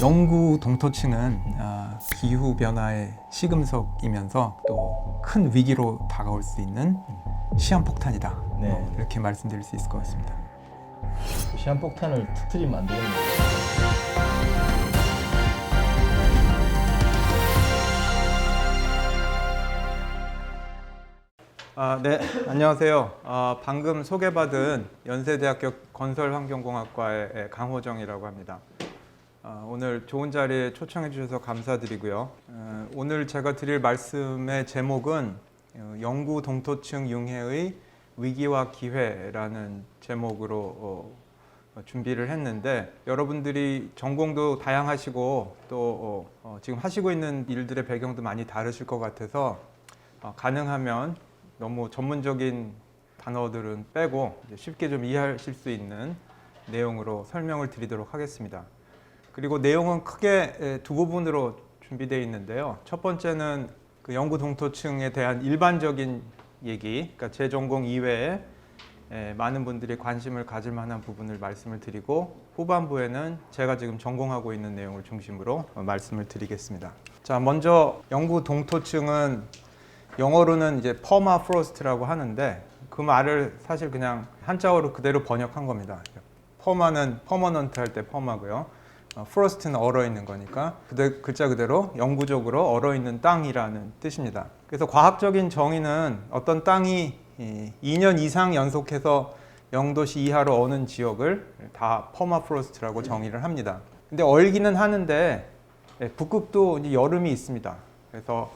영구 동토층은 기후 변화의 시금석이면서 또 큰 위기로 다가올 수 있는 시한폭탄이다. 네. 이렇게 말씀드릴 수 있을 것 같습니다. 그 시한폭탄을 터뜨리면 안 되겠네요. 네, 안녕하세요. 방금 소개받은 연세대학교 건설환경공학과의 강호정이라고 합니다. 오늘 좋은 자리에 초청해 주셔서 감사드리고요. 오늘 제가 드릴 말씀의 제목은 영구 동토층 융해의 위기와 기회라는 제목으로 준비를 했는데, 여러분들이 전공도 다양하시고 또 지금 하시고 있는 일들의 배경도 많이 다르실 것 같아서 가능하면 너무 전문적인 단어들은 빼고 쉽게 좀 이해하실 수 있는 내용으로 설명을 드리도록 하겠습니다. 그리고 내용은 크게 두 부분으로 준비되어 있는데요. 첫 번째는 그 영구 동토층에 대한 일반적인 얘기, 그러니까 제 전공 이외에 많은 분들이 관심을 가질 만한 부분을 말씀을 드리고, 후반부에는 제가 지금 전공하고 있는 내용을 중심으로 말씀을 드리겠습니다. 자, 먼저 영구 동토층은 영어로는 이제 퍼마프로스트라고 하는데, 그 말을 사실 그냥 한자어로 그대로 번역한 겁니다. 퍼마는 퍼머넌트 할 때 퍼마고요. 프로스트는 얼어있는 거니까 글자 그대로 영구적으로 얼어있는 땅이라는 뜻입니다. 그래서 과학적인 정의는 어떤 땅이 2년 이상 연속해서 0도씨 이하로 어는 지역을 다 퍼마프로스트라고 정의를 합니다. 근데 얼기는 하는데 북극도 이제 여름이 있습니다. 그래서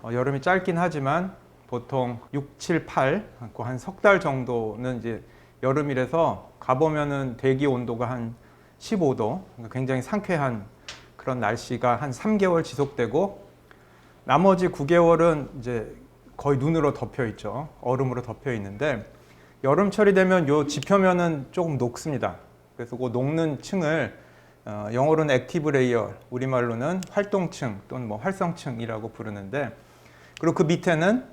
여름이 짧긴 하지만 보통 6, 7, 8, 한 석 달 정도는 이제 여름이라서 가보면은 대기 온도가 한 15도, 굉장히 상쾌한 그런 날씨가 한 3개월 지속되고, 나머지 9개월은 이제 거의 눈으로 덮여 있죠. 얼음으로 덮여 있는데, 여름철이 되면 요 지표면은 조금 녹습니다. 그래서 그 녹는 층을 영어로는 액티브 레이어, 우리말로는 활동층 또는 뭐 활성층이라고 부르는데, 그리고 그 밑에는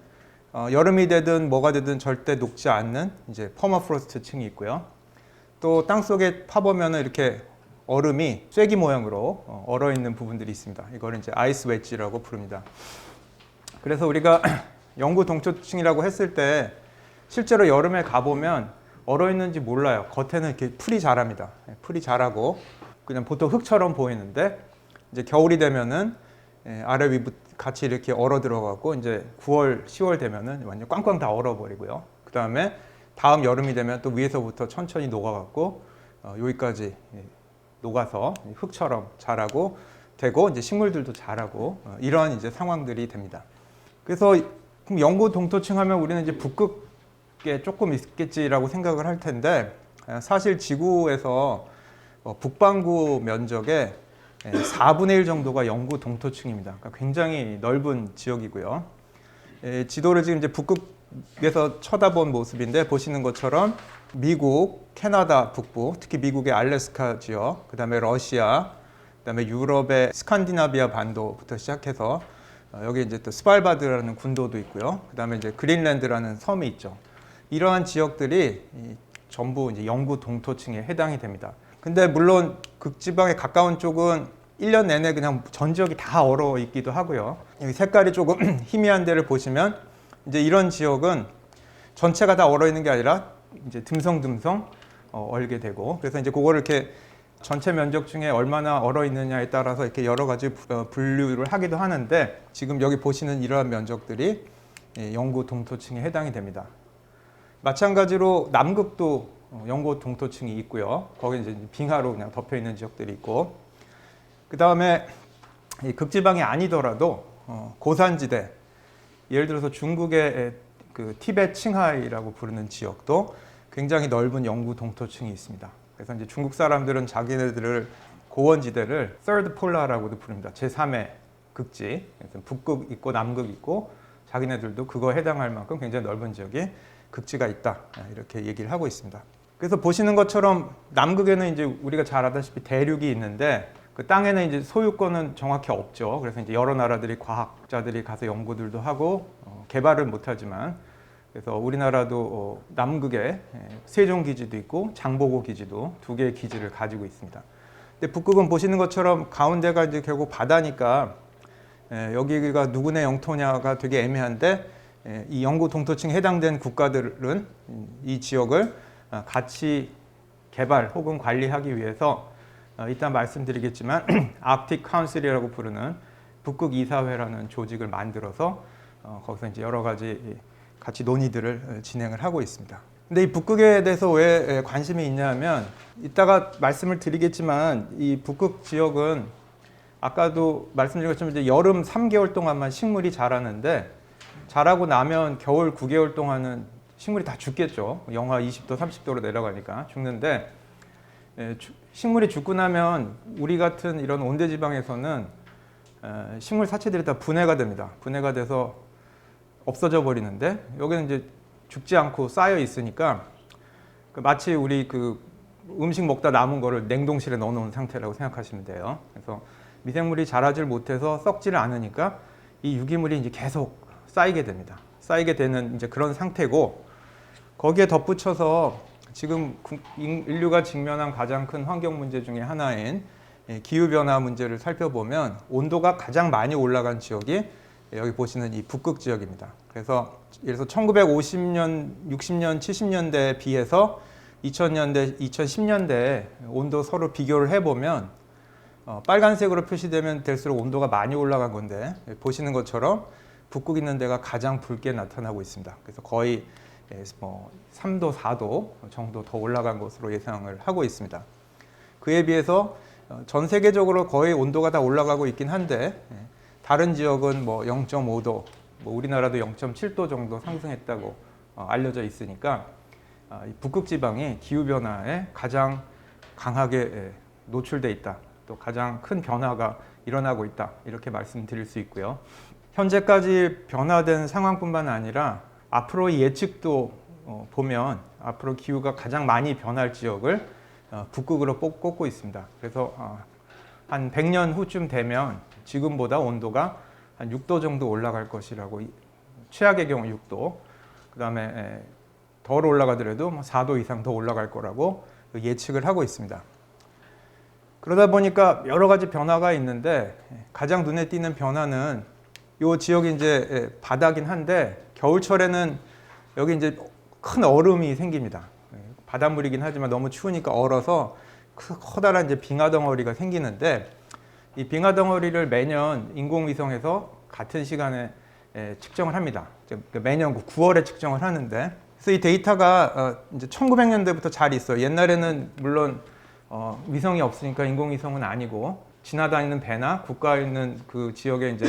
여름이 되든 뭐가 되든 절대 녹지 않는 이제 퍼마프로스트 층이 있고요. 또 땅속에 파보면은 이렇게 얼음이 쐐기 모양으로 얼어 있는 부분들이 있습니다. 이걸 이제 아이스 웨지라고 부릅니다. 그래서 우리가 영구 동토층이라고 했을 때 실제로 여름에 가보면 얼어 있는지 몰라요. 겉에는 이렇게 풀이 자랍니다. 풀이 자라고 그냥 보통 흙처럼 보이는데, 이제 겨울이 되면은 아래 위부 같이 이렇게 얼어 들어가고, 이제 9월, 10월 되면은 완전 꽝꽝 다 얼어 버리고요. 그 다음에 다음 여름이 되면 또 위에서부터 천천히 녹아갖고 여기까지 녹아서 흙처럼 자라고 되고, 이제 식물들도 자라고 이런 이제 상황들이 됩니다. 그래서 그럼 영구 동토층 하면 우리는 이제 북극에 조금 있겠지라고 생각을 할 텐데, 사실 지구에서 북반구 면적의 4분의 1 정도가 영구 동토층입니다. 그러니까 굉장히 넓은 지역이고요. 지도를 지금 이제 북극에서 쳐다본 모습인데, 보시는 것처럼 미국, 캐나다 북부, 특히 미국의 알래스카 지역, 그 다음에 러시아, 그 다음에 유럽의 스칸디나비아 반도부터 시작해서 여기 이제 또 스발바드라는 군도도 있고요. 그 다음에 이제 그린랜드라는 섬이 있죠. 이러한 지역들이 전부 이제 영구 동토층에 해당이 됩니다. 근데 물론 극지방에 가까운 쪽은 1년 내내 그냥 전 지역이 다 얼어 있기도 하고요. 여기 색깔이 조금 희미한 데를 보시면 이제 이런 지역은 전체가 다 얼어 있는 게 아니라 이제 듬성듬성 얼게 되고, 그래서 이제 그거를 이렇게 전체 면적 중에 얼마나 얼어 있느냐에 따라서 이렇게 여러 가지 분류를 하기도 하는데, 지금 여기 보시는 이러한 면적들이 영구 동토층에 해당이 됩니다. 마찬가지로 남극도 영구 동토층이 있고요. 거기 이제 빙하로 그냥 덮여 있는 지역들이 있고, 그 다음에 극지방이 아니더라도 고산지대, 예를 들어서 중국의 그 티베트 칭하이라고 부르는 지역도 굉장히 넓은 영구 동토층이 있습니다. 그래서 이제 중국 사람들은 자기네들을 고원지대를 Third Polar라고도 부릅니다. 제3의 극지. 그래서 북극 있고 남극 있고, 자기네들도 그거에 해당할 만큼 굉장히 넓은 지역에 극지가 있다, 이렇게 얘기를 하고 있습니다. 그래서 보시는 것처럼 남극에는 이제 우리가 잘 알다시피 대륙이 있는데, 그 땅에는 이제 소유권은 정확히 없죠. 그래서 이제 여러 나라들이 과학자들이 가서 연구들도 하고 개발을 못하지만, 그래서 우리나라도 남극에 세종 기지도 있고 장보고 기지도 두 개의 기지를 가지고 있습니다. 근데 북극은 보시는 것처럼 가운데가 이제 결국 바다니까 여기가 누구네 영토냐가 되게 애매한데 이 영구 동토층에 해당된 국가들은 이 지역을 같이 개발 혹은 관리하기 위해서 이따 말씀드리겠지만 아크틱 카운슬이라고 부르는 북극 이사회라는 조직을 만들어서 거기서 이제 여러 가지 같이 논의들을 진행을 하고 있습니다. 근데 이 북극에 대해서 왜 관심이 있냐면 이따가 말씀을 드리겠지만 이 북극 지역은 아까도 말씀드린 것처럼 이제 여름 3개월 동안만 식물이 자라는데 자라고 나면 겨울 9개월 동안은 식물이 다 죽겠죠. 영하 20도, 30도로 내려가니까 죽는데 식물이 죽고 나면 우리 같은 이런 온대지방에서는 식물 사체들이 다 분해가 됩니다. 분해가 돼서 없어져 버리는데 여기는 이제 죽지 않고 쌓여 있으니까 마치 우리 그 음식 먹다 남은 거를 냉동실에 넣어놓은 상태라고 생각하시면 돼요. 그래서 미생물이 자라질 못해서 썩지를 않으니까 이 유기물이 이제 계속 쌓이게 됩니다. 쌓이게 되는 이제 그런 상태고 거기에 덧붙여서 지금 인류가 직면한 가장 큰 환경 문제 중에 하나인 기후 변화 문제를 살펴보면 온도가 가장 많이 올라간 지역이 여기 보시는 이 북극 지역입니다. 그래서 예를 들어서 1950년, 60년, 70년대에 비해서 2000년대, 2010년대에 온도 서로 비교를 해보면 빨간색으로 표시되면 될수록 온도가 많이 올라간 건데 보시는 것처럼 북극 있는 데가 가장 붉게 나타나고 있습니다. 그래서 거의 3도, 4도 정도 더 올라간 것으로 예상을 하고 있습니다. 그에 비해서 전 세계적으로 거의 온도가 다 올라가고 있긴 한데 다른 지역은 0.5도, 우리나라도 0.7도 정도 상승했다고 알려져 있으니까 북극 지방이 기후 변화에 가장 강하게 노출돼 있다. 또 가장 큰 변화가 일어나고 있다. 이렇게 말씀드릴 수 있고요. 현재까지 변화된 상황뿐만 아니라 앞으로의 예측도 보면 앞으로 기후가 가장 많이 변할 지역을 북극으로 꼽고 있습니다. 그래서 한 100년 후쯤 되면 지금보다 온도가 한 6도 정도 올라갈 것이라고, 최악의 경우 6도, 그 다음에 덜 올라가더라도 4도 이상 더 올라갈 거라고 예측을 하고 있습니다. 그러다 보니까 여러 가지 변화가 있는데 가장 눈에 띄는 변화는 이 지역이 이제 바다긴 한데 겨울철에는 여기 이제 큰 얼음이 생깁니다. 바닷물이긴 하지만 너무 추우니까 얼어서 커다란 이제 빙하 덩어리가 생기는데 이 빙하 덩어리를 매년 인공위성에서 같은 시간에 측정을 합니다. 매년 9월에 측정을 하는데 그래서 이 데이터가 이제 1900년대부터 잘 있어요. 옛날에는 물론 위성이 없으니까 인공위성은 아니고 지나다니는 배나 국가에 있는 그 지역에 이제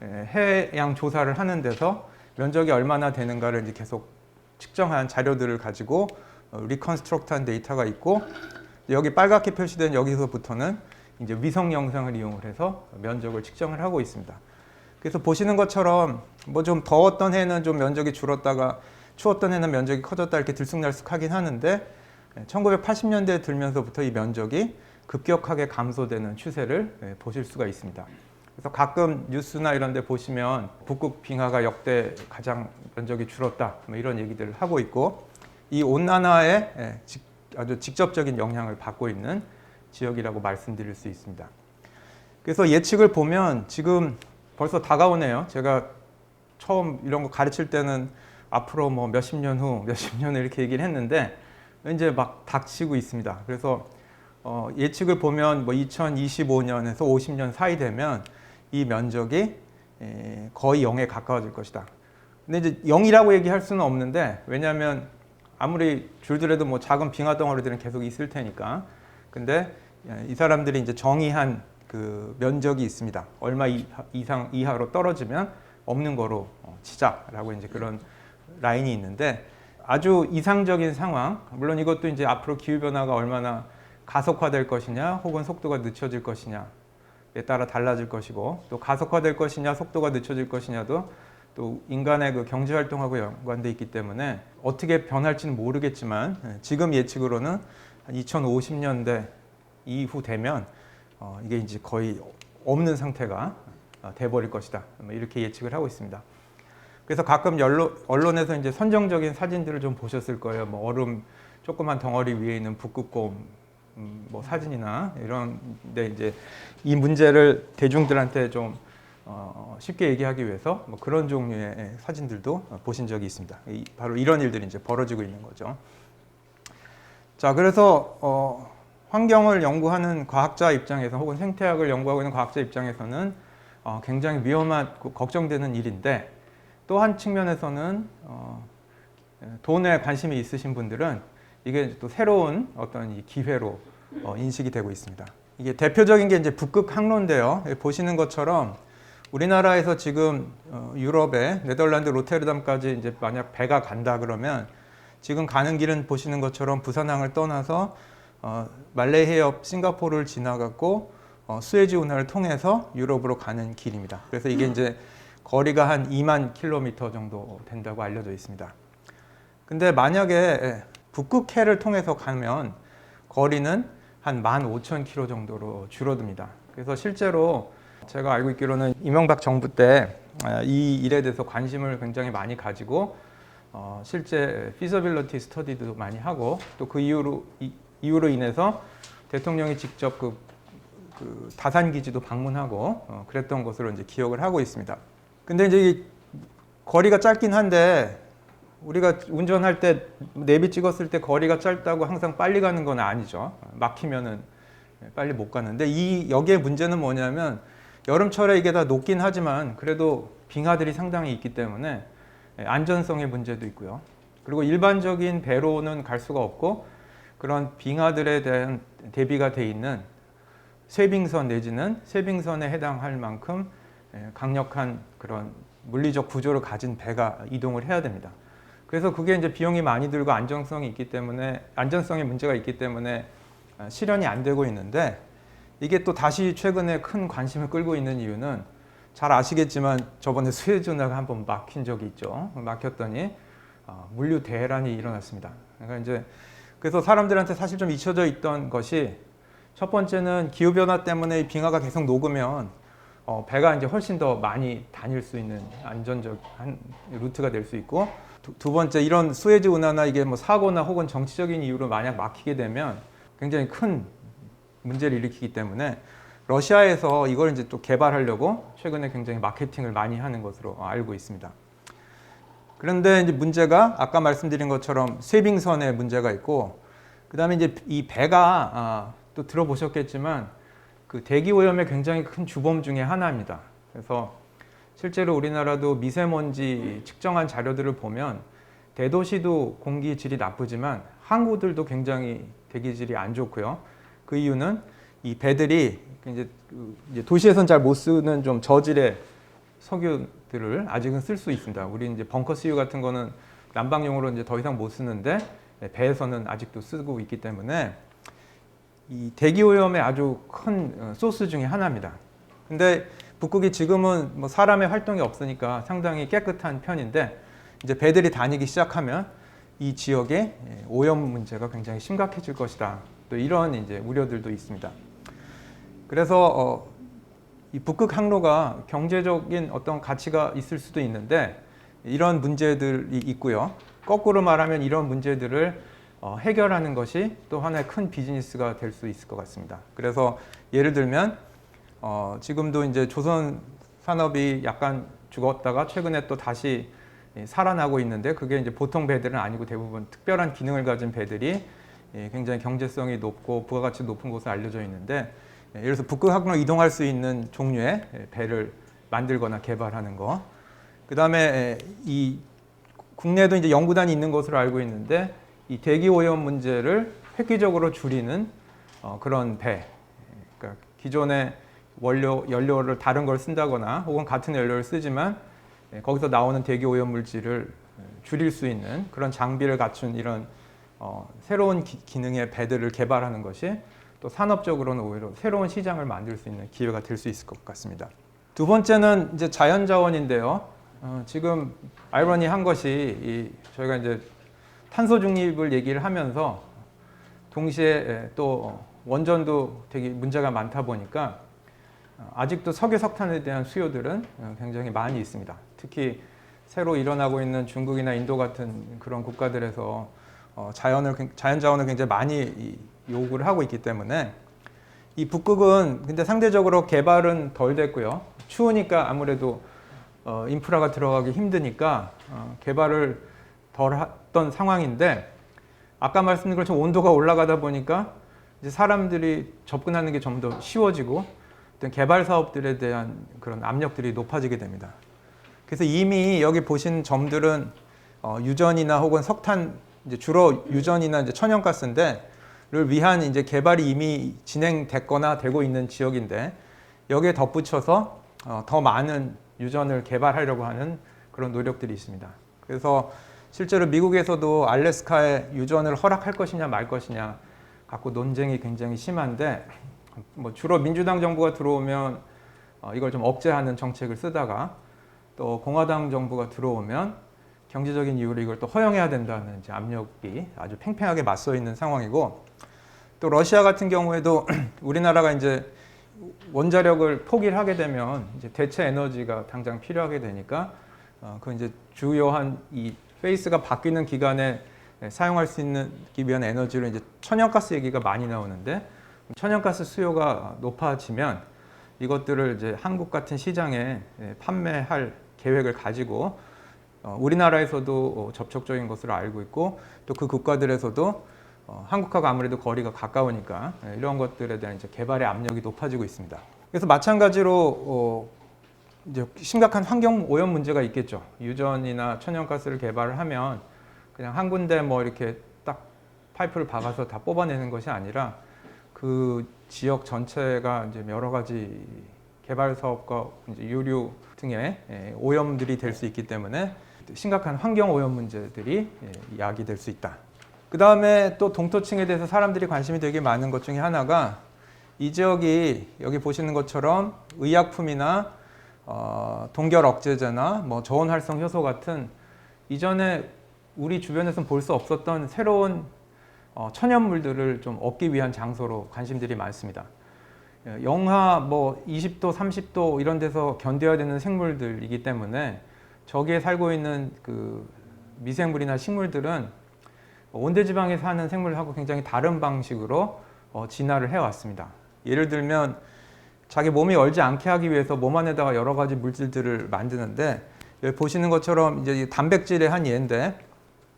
해양 조사를 하는 데서 면적이 얼마나 되는가를 이제 계속 측정한 자료들을 가지고 리컨스트럭트한 데이터가 있고 여기 빨갛게 표시된 여기서부터는 이제 위성 영상을 이용을 해서 면적을 측정을 하고 있습니다. 그래서 보시는 것처럼 좀 더웠던 해는 좀 면적이 줄었다가 추웠던 해는 면적이 커졌다 이렇게 들쑥날쑥하긴 하는데 1980년대에 들면서부터 이 면적이 급격하게 감소되는 추세를 보실 수가 있습니다. 그래서 가끔 뉴스나 이런 데 보시면 북극 빙하가 역대 가장 면적이 줄었다 이런 얘기들을 하고 있고 이 온난화에 아주 직접적인 영향을 받고 있는 지역이라고 말씀드릴 수 있습니다. 그래서 예측을 보면 지금 벌써 다가오네요. 제가 처음 이런 거 가르칠 때는 앞으로 몇십 년 후, 몇십 년 후 이렇게 얘기를 했는데 이제 막 닥치고 있습니다. 그래서 예측을 보면 2025년에서 50년 사이 되면 이 면적이 거의 0에 가까워질 것이다. 근데 이제 0이라고 얘기할 수는 없는데 왜냐하면 아무리 줄더라도 작은 빙하 덩어리들은 계속 있을 테니까. 근데 이 사람들이 이제 정의한 그 면적이 있습니다. 얼마 이하로 떨어지면 없는 거로 치자라고 이제 그런 라인이 있는데 아주 이상적인 상황. 물론 이것도 이제 앞으로 기후 변화가 얼마나 가속화될 것이냐, 혹은 속도가 늦춰질 것이냐에 따라 달라질 것이고, 또 가속화될 것이냐, 속도가 늦춰질 것이냐도 또 인간의 그 경제 활동하고 연관돼 있기 때문에 어떻게 변할지는 모르겠지만 지금 예측으로는 2050년대 이후 되면 이게 이제 거의 없는 상태가 돼버릴 것이다. 이렇게 예측을 하고 있습니다. 그래서 가끔 언론에서 이제 선정적인 사진들을 좀 보셨을 거예요. 얼음 조그만 덩어리 위에 있는 북극곰 뭐 사진이나 이런데 이제 이 문제를 대중들한테 좀 쉽게 얘기하기 위해서 뭐 그런 종류의 사진들도 보신 적이 있습니다. 바로 이런 일들이 이제 벌어지고 있는 거죠. 자, 그래서 환경을 연구하는 과학자 입장에서 혹은 생태학을 연구하고 있는 과학자 입장에서는 굉장히 위험하고 걱정되는 일인데, 또 한 측면에서는 돈에 관심이 있으신 분들은 이게 또 새로운 어떤 이 기회로 인식이 되고 있습니다. 이게 대표적인 게 이제 북극 항로인데요. 여기 보시는 것처럼 우리나라에서 지금 유럽의 네덜란드 로테르담까지 이제 만약 배가 간다 그러면 지금 가는 길은 보시는 것처럼 부산항을 떠나서 말레이 해협 싱가포르를 지나갔고 수에즈 운하를 통해서 유럽으로 가는 길입니다. 그래서 이게 이제 거리가 한 2만 킬로미터 정도 된다고 알려져 있습니다. 근데 만약에 북극해를 통해서 가면 거리는 한 15,000km 정도로 줄어듭니다. 그래서 실제로 제가 알고 있기로는 이명박 정부 때 이 일에 대해서 관심을 굉장히 많이 가지고 실제 feasibility study도 많이 하고, 또 그 이유로 인해서 대통령이 직접 그 다산 기지도 방문하고 그랬던 것으로 이제 기억을 하고 있습니다. 근데 이제 이 거리가 짧긴 한데 우리가 운전할 때 내비 찍었을 때 거리가 짧다고 항상 빨리 가는 건 아니죠. 막히면은 빨리 못 가는데, 여기에 문제는 뭐냐면 여름철에 이게 다 녹긴 하지만 그래도 빙하들이 상당히 있기 때문에 안전성의 문제도 있고요. 그리고 일반적인 배로는 갈 수가 없고, 그런 빙하들에 대한 대비가 돼 있는 쇄빙선 내지는 쇄빙선에 해당할 만큼 강력한 그런 물리적 구조를 가진 배가 이동을 해야 됩니다. 그래서 그게 이제 비용이 많이 들고 안정성의 문제가 있기 때문에 실현이 안 되고 있는데, 이게 또 다시 최근에 큰 관심을 끌고 있는 이유는 잘 아시겠지만 저번에 수에즈 운하가 한번 막힌 적이 있죠. 막혔더니 물류 대란이 일어났습니다. 그러니까 이제 그래서 사람들한테 사실 좀 잊혀져 있던 것이, 첫 번째는 기후변화 때문에 이 빙하가 계속 녹으면 배가 이제 훨씬 더 많이 다닐 수 있는 안전적한 루트가 될 수 있고, 두 번째, 이런 수에즈 운하나 이게 뭐 사고나 혹은 정치적인 이유로 만약 막히게 되면 굉장히 큰 문제를 일으키기 때문에 러시아에서 이걸 이제 또 개발하려고 최근에 굉장히 마케팅을 많이 하는 것으로 알고 있습니다. 그런데 이제 문제가 아까 말씀드린 것처럼 쇄빙선에 문제가 있고, 그다음에 이제 이 배가 또 들어보셨겠지만 그 대기 오염의 굉장히 큰 주범 중에 하나입니다. 그래서 실제로 우리나라도 미세먼지 측정한 자료들을 보면 대도시도 공기 질이 나쁘지만 항구들도 굉장히 대기질이 안 좋고요. 그 이유는 이 배들이 이제 도시에선 잘 못 쓰는 좀 저질의 석유들을 아직은 쓸 수 있습니다. 우리 이제 벙커 CU 같은 거는 난방용으로 이제 더 이상 못 쓰는데 배에서는 아직도 쓰고 있기 때문에 이 대기 오염의 아주 큰 소스 중에 하나입니다. 근데 북극이 지금은 뭐 사람의 활동이 없으니까 상당히 깨끗한 편인데, 이제 배들이 다니기 시작하면 이 지역의 오염 문제가 굉장히 심각해질 것이다. 또 이런 이제 우려들도 있습니다. 그래서 이 북극 항로가 경제적인 어떤 가치가 있을 수도 있는데 이런 문제들이 있고요. 거꾸로 말하면 이런 문제들을 해결하는 것이 또 하나의 큰 비즈니스가 될 수 있을 것 같습니다. 그래서 예를 들면 지금도 이제 조선 산업이 약간 죽었다가 최근에 또 다시 살아나고 있는데, 그게 이제 보통 배들은 아니고 대부분 특별한 기능을 가진 배들이 굉장히 경제성이 높고 부가가치 높은 곳으로 알려져 있는데, 예를 들어서 북극 항로 이동할 수 있는 종류의 배를 만들거나 개발하는 거. 그 다음에 이 국내에도 이제 연구단이 있는 것으로 알고 있는데, 이 대기 오염 문제를 획기적으로 줄이는 그런 배. 그러니까 기존의 연료를 다른 걸 쓴다거나 혹은 같은 연료를 쓰지만 거기서 나오는 대기 오염 물질을 줄일 수 있는 그런 장비를 갖춘 이런 새로운 기능의 배들을 개발하는 것이 또 산업적으로는 오히려 새로운 시장을 만들 수 있는 기회가 될 수 있을 것 같습니다. 두 번째는 이제 자연자원인데요. 지금 아이러니한 것이 저희가 이제 탄소 중립을 얘기를 하면서 동시에 또 원전도 되게 문제가 많다 보니까 아직도 석유 석탄에 대한 수요들은 굉장히 많이 있습니다. 특히 새로 일어나고 있는 중국이나 인도 같은 그런 국가들에서 자연자원을 굉장히 많이 요구를 하고 있기 때문에 이 북극은 근데 상대적으로 개발은 덜 됐고요. 추우니까 아무래도 인프라가 들어가기 힘드니까 개발을 덜 했던 상황인데 아까 말씀드린 것처럼 온도가 올라가다 보니까 이제 사람들이 접근하는 게 좀 더 쉬워지고 어떤 개발 사업들에 대한 그런 압력들이 높아지게 됩니다. 그래서 이미 여기 보신 점들은 유전이나 혹은 석탄 이제 주로 유전이나 이제 천연가스인데 를 위한 이제 개발이 이미 진행됐거나 되고 있는 지역인데 여기에 덧붙여서 더 많은 유전을 개발하려고 하는 그런 노력들이 있습니다. 그래서 실제로 미국에서도 알래스카에 유전을 허락할 것이냐 말 것이냐 갖고 논쟁이 굉장히 심한데 뭐 주로 민주당 정부가 들어오면 이걸 좀 억제하는 정책을 쓰다가 또 공화당 정부가 들어오면 경제적인 이유로 이걸 또 허용해야 된다는 이제 압력이 아주 팽팽하게 맞서 있는 상황이고 또 러시아 같은 경우에도 우리나라가 이제 원자력을 포기를 하게 되면 이제 대체 에너지가 당장 필요하게 되니까 그 이제 주요한 이 페이스가 바뀌는 기간에 사용할 수 있는 기 위한 에너지로 이제 천연가스 얘기가 많이 나오는데 천연가스 수요가 높아지면 이것들을 이제 한국 같은 시장에 판매할 계획을 가지고 우리나라에서도 접촉적인 것으로 알고 있고 또 그 국가들에서도 한국하고 아무래도 거리가 가까우니까 이런 것들에 대한 이제 개발의 압력이 높아지고 있습니다. 그래서 마찬가지로 이제 심각한 환경 오염 문제가 있겠죠. 유전이나 천연가스를 개발을 하면 그냥 한 군데 뭐 이렇게 딱 파이프를 박아서 다 뽑아내는 것이 아니라 그 지역 전체가 이제 여러 가지 개발 사업과 이제 유류 등의 오염들이 될 수 있기 때문에 심각한 환경 오염 문제들이 야기될 수 있다. 그 다음에 또 동토층에 대해서 사람들이 관심이 되게 많은 것 중에 하나가 이 지역이 여기 보시는 것처럼 의약품이나 동결 억제제나 뭐 저온 활성 효소 같은 이전에 우리 주변에서는 볼 수 없었던 새로운 천연물들을 좀 얻기 위한 장소로 관심들이 많습니다. 영하 뭐 20도, 30도 이런 데서 견뎌야 되는 생물들이기 때문에 저기에 살고 있는 그 미생물이나 식물들은 온대지방에 사는 생물하고 굉장히 다른 방식으로 진화를 해왔습니다. 예를 들면 자기 몸이 얼지 않게 하기 위해서 몸 안에다가 여러 가지 물질들을 만드는데 여기 보시는 것처럼 이제 단백질의 한 예인데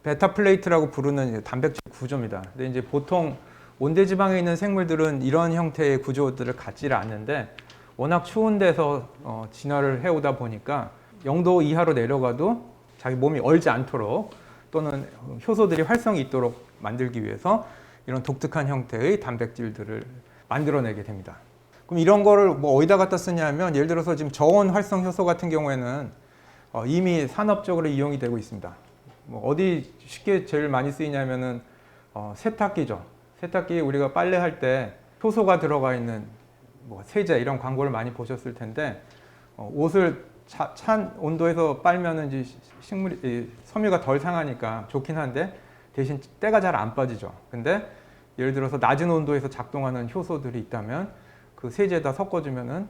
베타 플레이트라고 부르는 단백질 구조입니다. 근데 이제 보통 온대지방에 있는 생물들은 이런 형태의 구조들을 갖지를 않는데 워낙 추운 데서 진화를 해오다 보니까 0도 이하로 내려가도 자기 몸이 얼지 않도록 또는 효소들이 활성이 있도록 만들기 위해서 이런 독특한 형태의 단백질들을 만들어내게 됩니다. 그럼 이런 거를 뭐 어디다 갖다 쓰냐면 예를 들어서 지금 저온 활성 효소 같은 경우에는 이미 산업적으로 이용이 되고 있습니다. 뭐 어디 쉽게 제일 많이 쓰이냐면은 세탁기죠. 세탁기 우리가 빨래할 때 효소가 들어가 있는 뭐 세제 이런 광고를 많이 보셨을 텐데 옷을 찬 온도에서 빨면은 이제 섬유가 덜 상하니까 좋긴 한데 대신 때가 잘 안 빠지죠. 근데 예를 들어서 낮은 온도에서 작동하는 효소들이 있다면 그 세제에다 섞어주면은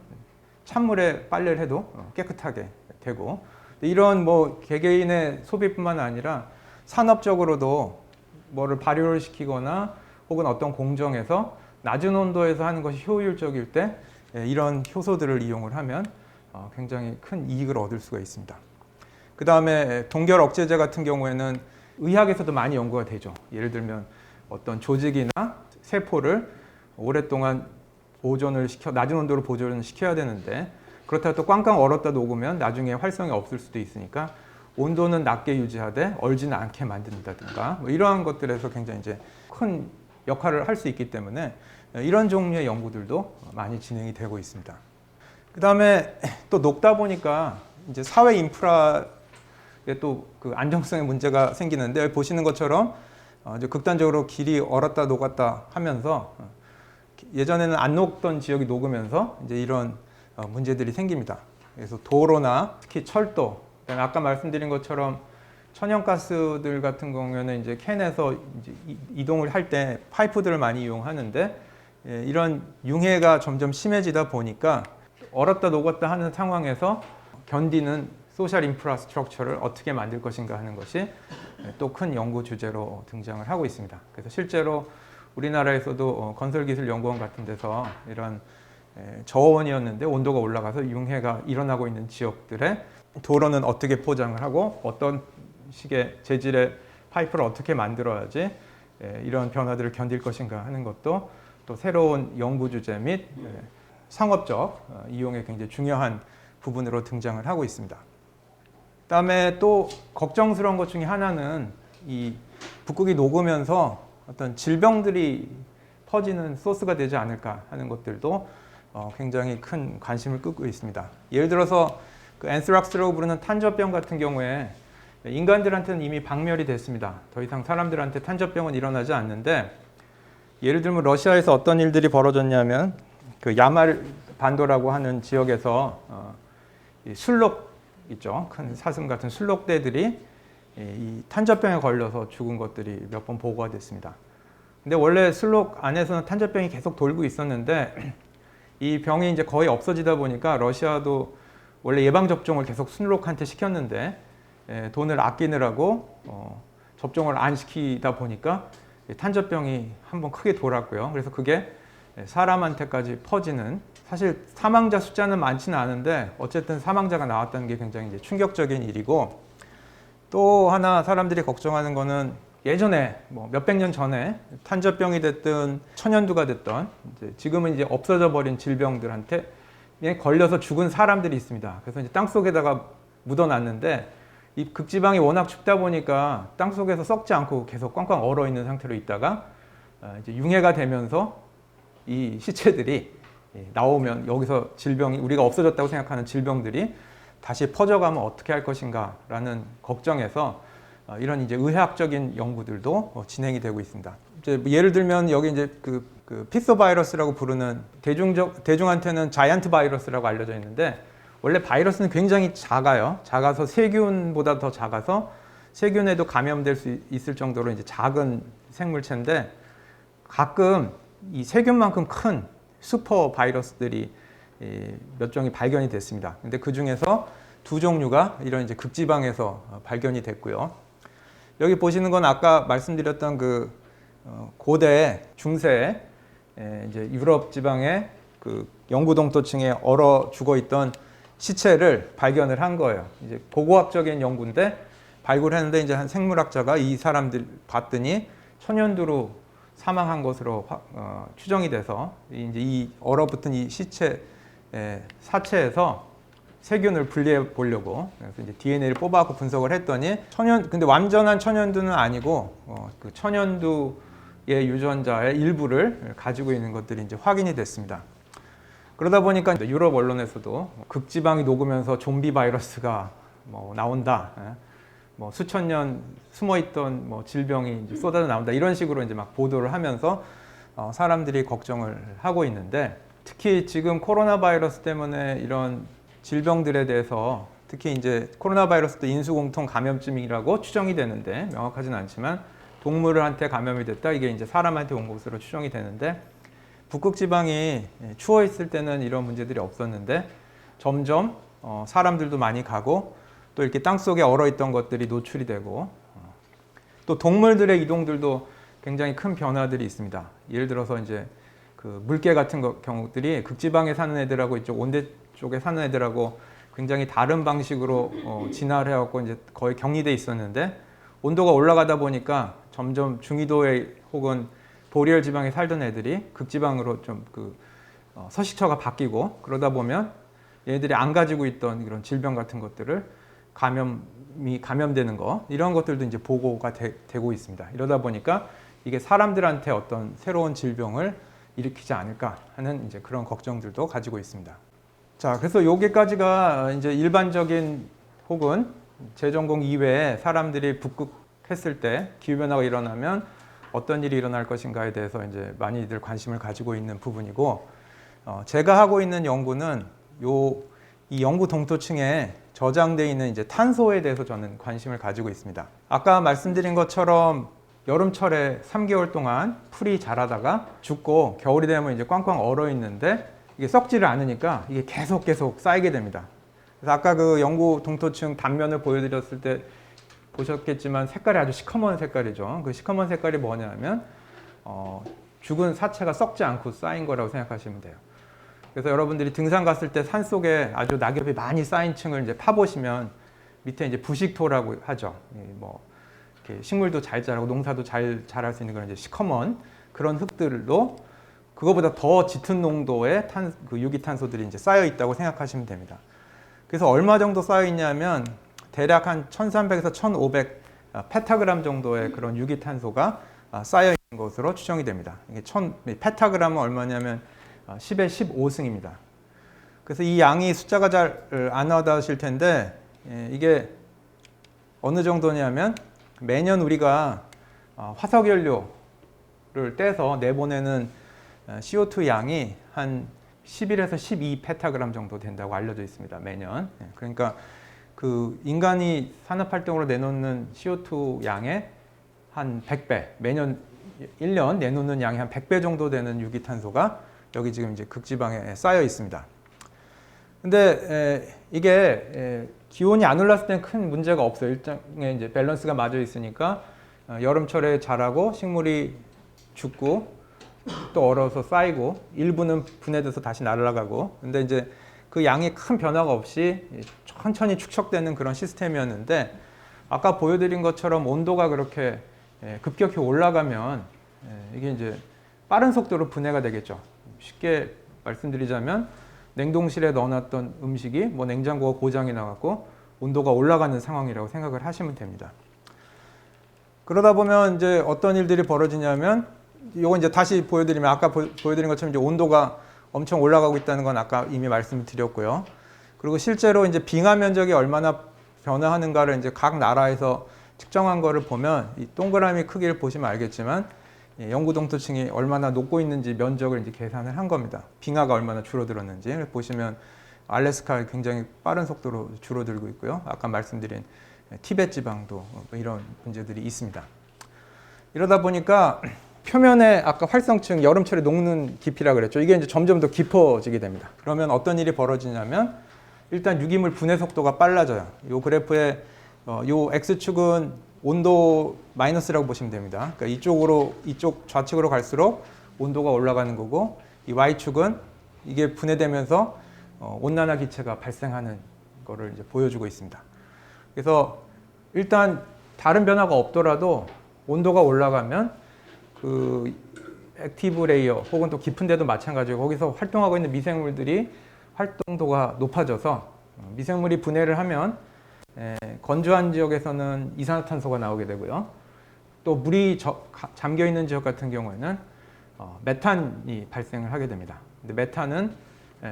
찬물에 빨래를 해도 깨끗하게 되고 이런 뭐 개개인의 소비뿐만 아니라 산업적으로도 뭐를 발효를 시키거나 혹은 어떤 공정에서 낮은 온도에서 하는 것이 효율적일 때 이런 효소들을 이용을 하면 굉장히 큰 이익을 얻을 수가 있습니다. 그 다음에 동결 억제제 같은 경우에는 의학에서도 많이 연구가 되죠. 예를 들면 어떤 조직이나 세포를 오랫동안 보존을 시켜 낮은 온도로 보존을 시켜야 되는데 그렇다고 또 꽝꽝 얼었다 녹으면 나중에 활성이 없을 수도 있으니까 온도는 낮게 유지하되 얼지는 않게 만든다든가 뭐 이러한 것들에서 굉장히 이제 큰 역할을 할 수 있기 때문에 이런 종류의 연구들도 많이 진행이 되고 있습니다. 그 다음에 또 녹다 보니까 이제 사회 인프라에 또 그 안정성에 문제가 생기는데 여기 보시는 것처럼 이제 극단적으로 길이 얼었다 녹았다 하면서 예전에는 안 녹던 지역이 녹으면서 이제 이런 문제들이 생깁니다. 그래서 도로나 특히 철도, 그다음에 아까 말씀드린 것처럼 천연가스들 같은 경우에는 이제 캔에서 이제 이동을 할 때 파이프들을 많이 이용하는데 이런 융해가 점점 심해지다 보니까 얼었다 녹았다 하는 상황에서 견디는 소셜 인프라스트럭처를 어떻게 만들 것인가 하는 것이 또 큰 연구 주제로 등장을 하고 있습니다. 그래서 실제로 우리나라에서도 건설기술연구원 같은 데서 이런 저온이었는데 온도가 올라가서 융해가 일어나고 있는 지역들의 도로는 어떻게 포장을 하고 어떤 식의 재질의 파이프를 어떻게 만들어야지 이런 변화들을 견딜 것인가 하는 것도 또 새로운 연구 주제 및 상업적 이용에 굉장히 중요한 부분으로 등장을 하고 있습니다. 그다음에 또 걱정스러운 것 중에 하나는 이 북극이 녹으면서 어떤 질병들이 퍼지는 소스가 되지 않을까 하는 것들도 굉장히 큰 관심을 끄고 있습니다. 예를 들어서 그 앤스락스라고 부르는 탄저병 같은 경우에 인간들한테는 이미 박멸이 됐습니다. 더 이상 사람들한테 탄저병은 일어나지 않는데 예를 들면 러시아에서 어떤 일들이 벌어졌냐면 그 야말 반도라고 하는 지역에서 이 술록 있죠. 큰 사슴 같은 술록대들이 이 탄저병에 걸려서 죽은 것들이 몇 번 보고가 됐습니다. 근데 원래 술록 안에서는 탄저병이 계속 돌고 있었는데 이 병이 이제 거의 없어지다 보니까 러시아도 원래 예방 접종을 계속 술록한테 시켰는데 돈을 아끼느라고 접종을 안 시키다 보니까 탄저병이 한번 크게 돌았고요. 그래서 그게 사람한테까지 퍼지는, 사실 사망자 숫자는 많지는 않은데 어쨌든 사망자가 나왔다는 게 굉장히 이제 충격적인 일이고, 또 하나 사람들이 걱정하는 거는 예전에 뭐 몇백 년 전에 탄저병이 됐든 천연두가 됐던 지금은 이제 없어져 버린 질병들한테 걸려서 죽은 사람들이 있습니다. 그래서 이제 땅 속에다가 묻어놨는데 이 극지방이 워낙 춥다 보니까 땅 속에서 썩지 않고 계속 꽝꽝 얼어 있는 상태로 있다가 이제 융해가 되면서 이 시체들이 나오면 여기서 질병이, 우리가 없어졌다고 생각하는 질병들이 다시 퍼져가면 어떻게 할 것인가라는 걱정에서 이런 이제 의학적인 연구들도 진행이 되고 있습니다. 이제 예를 들면 여기 이제 그 피소 바이러스라고 부르는 대중한테는 자이언트 바이러스라고 알려져 있는데, 원래 바이러스는 굉장히 작아요. 작아서 세균보다 더 작아서 세균에도 감염될 수 있을 정도로 이제 작은 생물체인데, 가끔 이 세균만큼 큰 슈퍼 바이러스들이 몇 종이 발견이 됐습니다. 근데 그 중에서 두 종류가 이런 이제 극지방에서 발견이 됐고요. 여기 보시는 건 아까 말씀드렸던 그 고대 중세 이제 유럽 지방의 그 영구동토층에 얼어 죽어 있던 시체를 발견을 한 거예요. 이제 고고학적인 연구인데 발굴했는데 이제 한 생물학자가 이 사람들 봤더니 천연두로 사망한 것으로 추정이 돼서 이제 이 얼어붙은 이 시체 사체에서 세균을 분리해 보려고 그래서 이제 DNA를 뽑아갖고 분석을 했더니 근데 완전한 천연두는 아니고 그 천연두의 유전자의 일부를 가지고 있는 것들이 이제 확인이 됐습니다. 그러다 보니까 유럽 언론에서도 극지방이 녹으면서 좀비 바이러스가 뭐 나온다, 뭐 수천 년 숨어있던 뭐 질병이 이제 쏟아져 나온다, 이런 식으로 이제 막 보도를 하면서 사람들이 걱정을 하고 있는데, 특히 지금 코로나 바이러스 때문에 이런 질병들에 대해서 특히 이제 코로나 바이러스도 인수공통 감염증이라고 추정이 되는데, 명확하진 않지만 동물한테 감염이 됐다, 이게 이제 사람한테 온 것으로 추정이 되는데, 북극 지방이 추워 있을 때는 이런 문제들이 없었는데 점점 사람들도 많이 가고 또 이렇게 땅 속에 얼어 있던 것들이 노출이 되고 또 동물들의 이동들도 굉장히 큰 변화들이 있습니다. 예를 들어서 이제 그 물개 같은 경우들이 극지방에 사는 애들하고 이쪽 온대 쪽에 사는 애들하고 굉장히 다른 방식으로 진화를 해갖고 이제 거의 격리돼 있었는데, 온도가 올라가다 보니까 점점 중위도에 혹은 보리얼 지방에 살던 애들이 극지방으로 좀 서식처가 바뀌고, 그러다 보면 얘네들이 안 가지고 있던 이런 질병 같은 것들을 감염되는 거, 이런 것들도 이제 보고가 되고 있습니다. 이러다 보니까 이게 사람들한테 어떤 새로운 질병을 일으키지 않을까 하는 이제 그런 걱정들도 가지고 있습니다. 자, 그래서 여기까지가 이제 일반적인 혹은 재전공 이외에 사람들이 북극했을 때 기후변화가 일어나면 어떤 일이 일어날 것인가에 대해서 이제 많이들 관심을 가지고 있는 부분이고, 제가 하고 있는 연구는 이 영구 동토층에 저장되어 있는 이제 탄소에 대해서 저는 관심을 가지고 있습니다. 아까 말씀드린 것처럼 여름철에 3개월 동안 풀이 자라다가 죽고 겨울이 되면 이제 꽝꽝 얼어 있는데 이게 썩지를 않으니까 이게 계속 쌓이게 됩니다. 그래서 아까 그 영구 동토층 단면을 보여드렸을 때 보셨겠지만 색깔이 아주 시커먼 색깔이죠. 그 시커먼 색깔이 뭐냐면 죽은 사체가 썩지 않고 쌓인 거라고 생각하시면 돼요. 그래서 여러분들이 등산 갔을 때 산 속에 아주 낙엽이 많이 쌓인 층을 이제 파보시면 밑에 이제 부식토라고 하죠. 뭐 이렇게 식물도 잘 자라고 농사도 잘 자랄 수 있는 그런 이제 시커먼 그런 흙들도 그거보다 더 짙은 농도의 그 유기탄소들이 이제 쌓여 있다고 생각하시면 됩니다. 그래서 얼마 정도 쌓여 있냐면 대략 한 1300에서 1500 페타그램 정도의 그런 유기탄소가 쌓여 있는 것으로 추정이 됩니다. 이게 페타그램은 얼마냐면 10의 15승입니다. 그래서 이 양이 숫자가 잘 안 와닿으실 텐데 이게 어느 정도냐면 매년 우리가 화석연료를 떼서 내보내는 CO2 양이 한 11에서 12 페타그램 정도 된다고 알려져 있습니다. 매년. 그러니까 그 인간이 산업활동으로 내놓는 CO2 양의 한 100배, 매년 1년 내놓는 양이 한 100배 정도 되는 유기탄소가 여기 지금 이제 극지방에 쌓여 있습니다. 근데 이게 기온이 안 올랐을 때는 큰 문제가 없어요. 일정의 이제 밸런스가 맞아 있으니까 여름철에 자라고 식물이 죽고 또 얼어서 쌓이고 일부는 분해돼서 다시 날아가고. 근데 이제 그 양이 큰 변화가 없이 천천히 축적되는 그런 시스템이었는데 아까 보여드린 것처럼 온도가 그렇게 급격히 올라가면 이게 이제 빠른 속도로 분해가 되겠죠. 쉽게 말씀드리자면 냉동실에 넣어놨던 음식이 뭐 냉장고가 고장이 나갖고 온도가 올라가는 상황이라고 생각을 하시면 됩니다. 그러다 보면 이제 어떤 일들이 벌어지냐면 이거 이제 다시 보여드리면 아까 보여드린 것처럼 이제 온도가 엄청 올라가고 있다는 건 아까 이미 말씀을 드렸고요. 그리고 실제로 이제 빙하 면적이 얼마나 변화하는가를 이제 각 나라에서 측정한 거를 보면 이 동그라미 크기를 보시면 알겠지만 영구 동토층이 얼마나 녹고 있는지 면적을 이제 계산을 한 겁니다. 빙하가 얼마나 줄어들었는지 보시면 알래스카 굉장히 빠른 속도로 줄어들고 있고요. 아까 말씀드린 티베트 지방도 이런 문제들이 있습니다. 이러다 보니까 표면에 아까 활성층 여름철에 녹는 깊이라 그랬죠. 이게 이제 점점 더 깊어지게 됩니다. 그러면 어떤 일이 벌어지냐면 일단 유기물 분해 속도가 빨라져요. 이 그래프에 요 X축은 온도 마이너스라고 보시면 됩니다. 그러니까 이쪽 좌측으로 갈수록 온도가 올라가는 거고 이 Y축은 이게 분해되면서 온난화 기체가 발생하는 거를 이제 보여주고 있습니다. 그래서 일단 다른 변화가 없더라도 온도가 올라가면 그 액티브 레이어 혹은 또 깊은 데도 마찬가지고 거기서 활동하고 있는 미생물들이 활동도가 높아져서 미생물이 분해를 하면 건조한 지역에서는 이산화탄소가 나오게 되고요. 또 물이 잠겨 있는 지역 같은 경우에는 메탄이 발생을 하게 됩니다. 근데 메탄은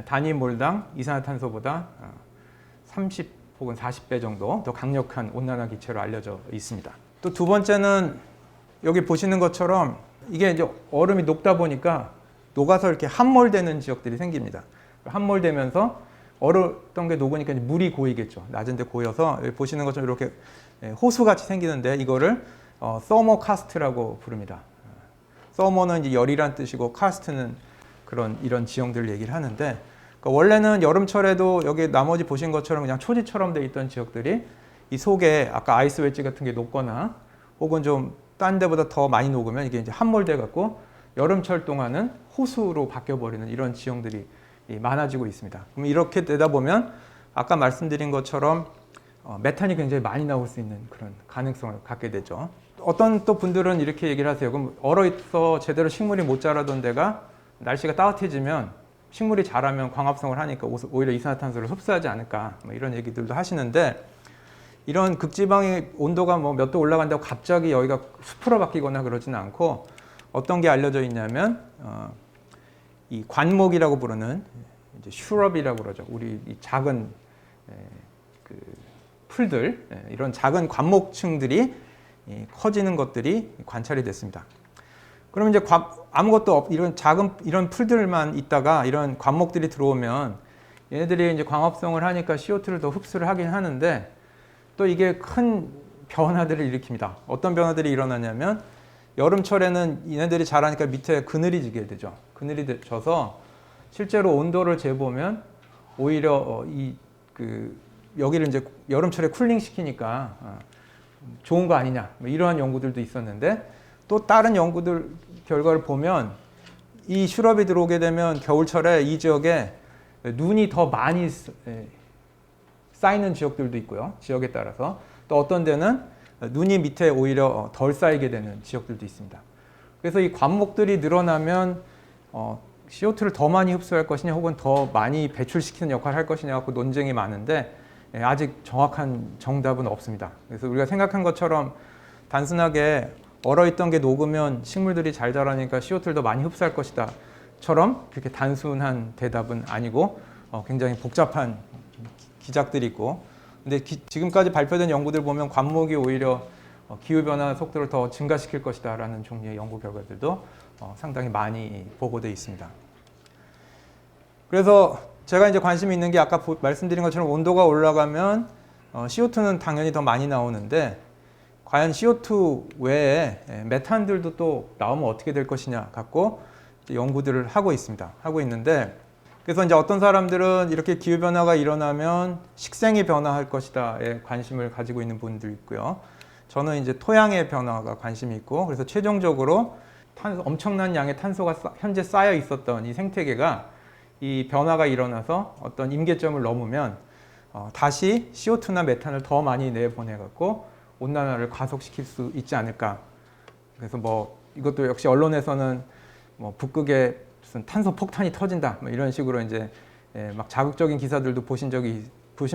단위 몰당 이산화탄소보다 30 혹은 40배 정도 더 강력한 온난화 기체로 알려져 있습니다. 또 두 번째는 여기 보시는 것처럼 이게 이제 얼음이 녹다 보니까 녹아서 이렇게 함몰되는 지역들이 생깁니다. 함몰되면서 얼었던 게 녹으니까 물이 고이겠죠. 낮은 데 고여서 여기 보시는 것처럼 이렇게 호수같이 생기는데 이거를 서머카스트라고 부릅니다. 서머는 이제 열이란 뜻이고 카스트는 이런 지형들을 얘기를 하는데 그러니까 원래는 여름철에도 여기 나머지 보신 것처럼 그냥 초지처럼 돼 있던 지역들이 이 속에 아까 아이스 웨지 같은 게 녹거나 혹은 좀 딴 데보다 더 많이 녹으면 이게 이제 함몰돼 갖고 여름철 동안은 호수로 바뀌어 버리는 이런 지형들이 많아지고 있습니다. 그럼 이렇게 되다 보면 아까 말씀드린 것처럼 메탄이 굉장히 많이 나올 수 있는 그런 가능성을 갖게 되죠. 어떤 또 분들은 이렇게 얘기를 하세요. 그럼 얼어있어 제대로 식물이 못 자라던 데가 날씨가 따뜻해지면 식물이 자라면 광합성을 하니까 오히려 이산화탄소를 흡수하지 않을까 뭐 이런 얘기들도 하시는데 이런 극지방의 온도가 뭐 몇 도 올라간다고 갑자기 여기가 숲으로 바뀌거나 그러지는 않고 어떤 게 알려져 있냐면 이 관목이라고 부르는 이제 슈럽이라고 그러죠. 우리 이 작은 그 풀들 이런 작은 관목층들이 커지는 것들이 관찰이 됐습니다. 그럼 이제 아무것도 이런 풀들만 있다가 이런 관목들이 들어오면 얘네들이 이제 광합성을 하니까 CO2를 더 흡수를 하긴 하는데 또 이게 큰 변화들을 일으킵니다. 어떤 변화들이 일어나냐면 여름철에는 얘네들이 자라니까 밑에 그늘이 지게 되죠. 그늘이 져서 실제로 온도를 재보면 오히려 여기를 이제 여름철에 쿨링 시키니까 좋은 거 아니냐 뭐 이러한 연구들도 있었는데 또 다른 연구들 결과를 보면 이 슈럽이 들어오게 되면 겨울철에 이 지역에 눈이 더 많이 쌓이는 지역들도 있고요. 지역에 따라서 또 어떤 데는 눈이 밑에 오히려 덜 쌓이게 되는 지역들도 있습니다. 그래서 이 관목들이 늘어나면 CO2를 더 많이 흡수할 것이냐 혹은 더 많이 배출시키는 역할을 할 것이냐 갖고 논쟁이 많은데 아직 정확한 정답은 없습니다. 그래서 우리가 생각한 것처럼 단순하게 얼어있던 게 녹으면 식물들이 잘 자라니까 CO2를 더 많이 흡수할 것이다 처럼 그렇게 단순한 대답은 아니고 굉장히 복잡한 기작들이 있고 근데 지금까지 발표된 연구들 보면 관목이 오히려 기후변화 속도를 더 증가시킬 것이다 라는 종류의 연구 결과들도 상당히 많이 보고되어 있습니다. 그래서 제가 이제 관심이 있는 게 아까 말씀드린 것처럼 온도가 올라가면 CO2는 당연히 더 많이 나오는데 과연 CO2 외에 메탄들도 또 나오면 어떻게 될 것이냐 갖고 연구들을 하고 있습니다. 하고 있는데 그래서 이제 어떤 사람들은 이렇게 기후변화가 일어나면 식생이 변화할 것이다에 관심을 가지고 있는 분도 있고요. 저는 이제 토양의 변화가 관심이 있고 그래서 최종적으로 엄청난 양의 탄소가 현재 쌓여 있었던 이 생태계가 이 변화가 일어나서 어떤 임계점을 넘으면 다시 CO2나 메탄을 더 많이 내보내 갖고 온난화를 가속시킬 수 있지 않을까. 그래서 뭐 이것도 역시 언론에서는 뭐 북극에 무슨 탄소 폭탄이 터진다 뭐 이런 식으로 이제 막 자극적인 기사들도 보신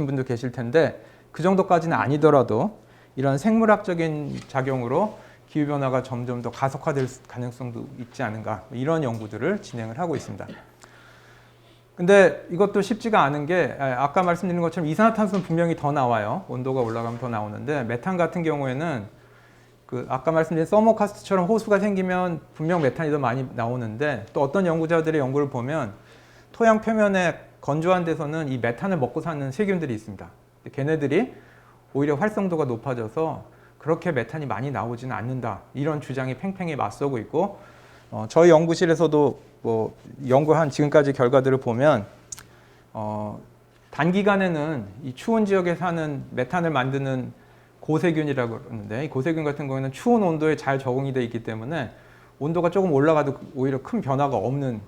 분도 계실 텐데 그 정도까지는 아니더라도 이런 생물학적인 작용으로 기후변화가 점점 더 가속화될 가능성도 있지 않은가 이런 연구들을 진행을 하고 있습니다. 근데 이것도 쉽지가 않은 게 아까 말씀드린 것처럼 이산화탄소는 분명히 더 나와요. 온도가 올라가면 더 나오는데 메탄 같은 경우에는 그 아까 말씀드린 서머카스트처럼 호수가 생기면 분명 메탄이 더 많이 나오는데 또 어떤 연구자들의 연구를 보면 토양 표면에 건조한 데서는 이 메탄을 먹고 사는 세균들이 있습니다. 걔네들이 오히려 활성도가 높아져서 그렇게 메탄이 많이 나오지는 않는다. 이런 주장이 팽팽히 맞서고 있고 저희 연구실에서도 뭐 연구한 지금까지 결과들을 보면 단기간에는 이 추운 지역에 사는 메탄을 만드는 고세균이라고 그러는데 이 고세균 같은 경우에는 추운 온도에 잘 적응이 되어 있기 때문에 온도가 조금 올라가도 오히려 큰 변화가 없는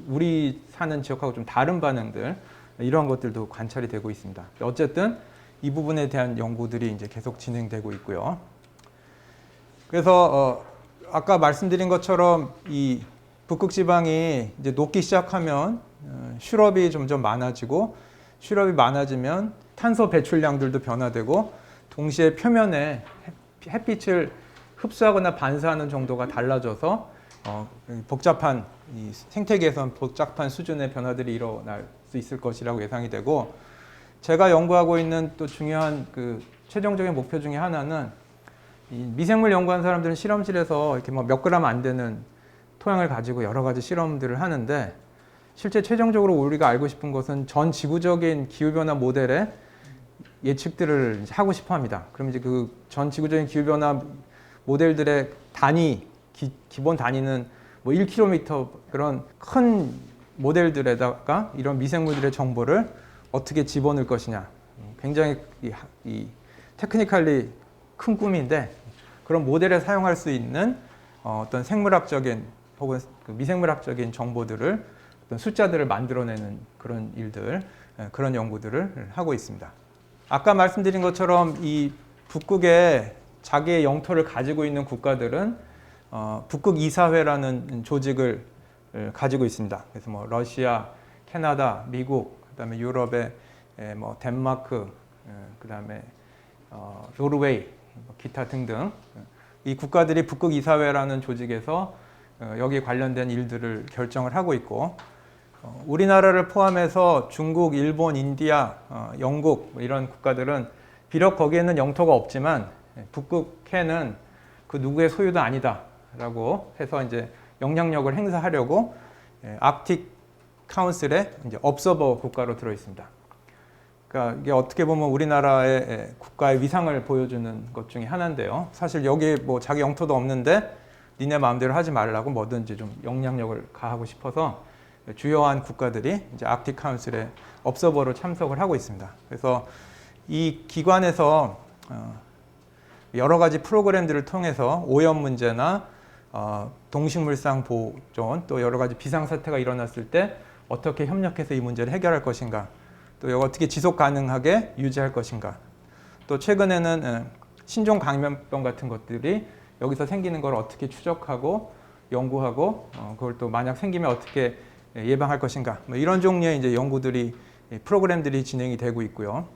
우리 사는 지역하고 좀 다른 반응들 이런 것들도 관찰이 되고 있습니다. 어쨌든 이 부분에 대한 연구들이 이제 계속 진행되고 있고요. 그래서 아까 말씀드린 것처럼 이 북극 지방이 이제 녹기 시작하면 슈럽이 점점 많아지고 슈럽이 많아지면 탄소 배출량들도 변화되고 동시에 표면에 햇빛을 흡수하거나 반사하는 정도가 달라져서 복잡한 이 생태계에선 복잡한 수준의 변화들이 일어날 수 있을 것이라고 예상이 되고 제가 연구하고 있는 또 중요한 그 최종적인 목표 중에 하나는 이 미생물 연구하는 사람들은 실험실에서 이렇게 뭐 몇 그램 안 되는 토양을 가지고 여러 가지 실험들을 하는데 실제 최종적으로 우리가 알고 싶은 것은 전 지구적인 기후변화 모델의 예측들을 하고 싶어 합니다. 그럼 이제 그 전 지구적인 기후변화 모델들의 기본 단위는 뭐 1km 그런 큰 모델들에다가 이런 미생물들의 정보를 어떻게 집어넣을 것이냐. 굉장히 이 테크니컬리 큰 꿈인데 그런 모델에 사용할 수 있는 어떤 생물학적인 혹은 그 미생물학적인 정보들을 어떤 숫자들을 만들어내는 그런 일들, 그런 연구들을 하고 있습니다. 아까 말씀드린 것처럼 이 북극에 자기의 영토를 가지고 있는 국가들은 북극 이사회라는 조직을 가지고 있습니다. 그래서 뭐 러시아, 캐나다, 미국, 그다음에 유럽의 뭐 덴마크, 그다음에 노르웨이, 기타 등등 이 국가들이 북극 이사회라는 조직에서 여기 관련된 일들을 결정을 하고 있고 우리나라를 포함해서 중국, 일본, 인디아, 영국 이런 국가들은 비록 거기에는 영토가 없지만 북극해는 그 누구의 소유도 아니다라고 해서 이제 영향력을 행사하려고 아크틱 카운슬의 이제 업서버 국가로 들어 있습니다. 그러니까 이게 어떻게 보면 우리나라의 국가의 위상을 보여주는 것 중에 하나인데요. 사실 여기 뭐 자기 영토도 없는데 니네 마음대로 하지 말라고 뭐든지 좀 영향력을 가하고 싶어서 주요한 국가들이 이제 아크틱 카운슬의 업서버로 참석을 하고 있습니다. 그래서 이 기관에서 여러 가지 프로그램들을 통해서 오염 문제나 동식물상 보존 또 여러 가지 비상사태가 일어났을 때 어떻게 협력해서 이 문제를 해결할 것인가 또 이거 어떻게 지속 가능하게 유지할 것인가 또 최근에는 신종 감염병 같은 것들이 여기서 생기는 걸 어떻게 추적하고 연구하고 그걸 또 만약 생기면 어떻게 예방할 것인가 뭐 이런 종류의 이제 연구들이 프로그램들이 진행이 되고 있고요.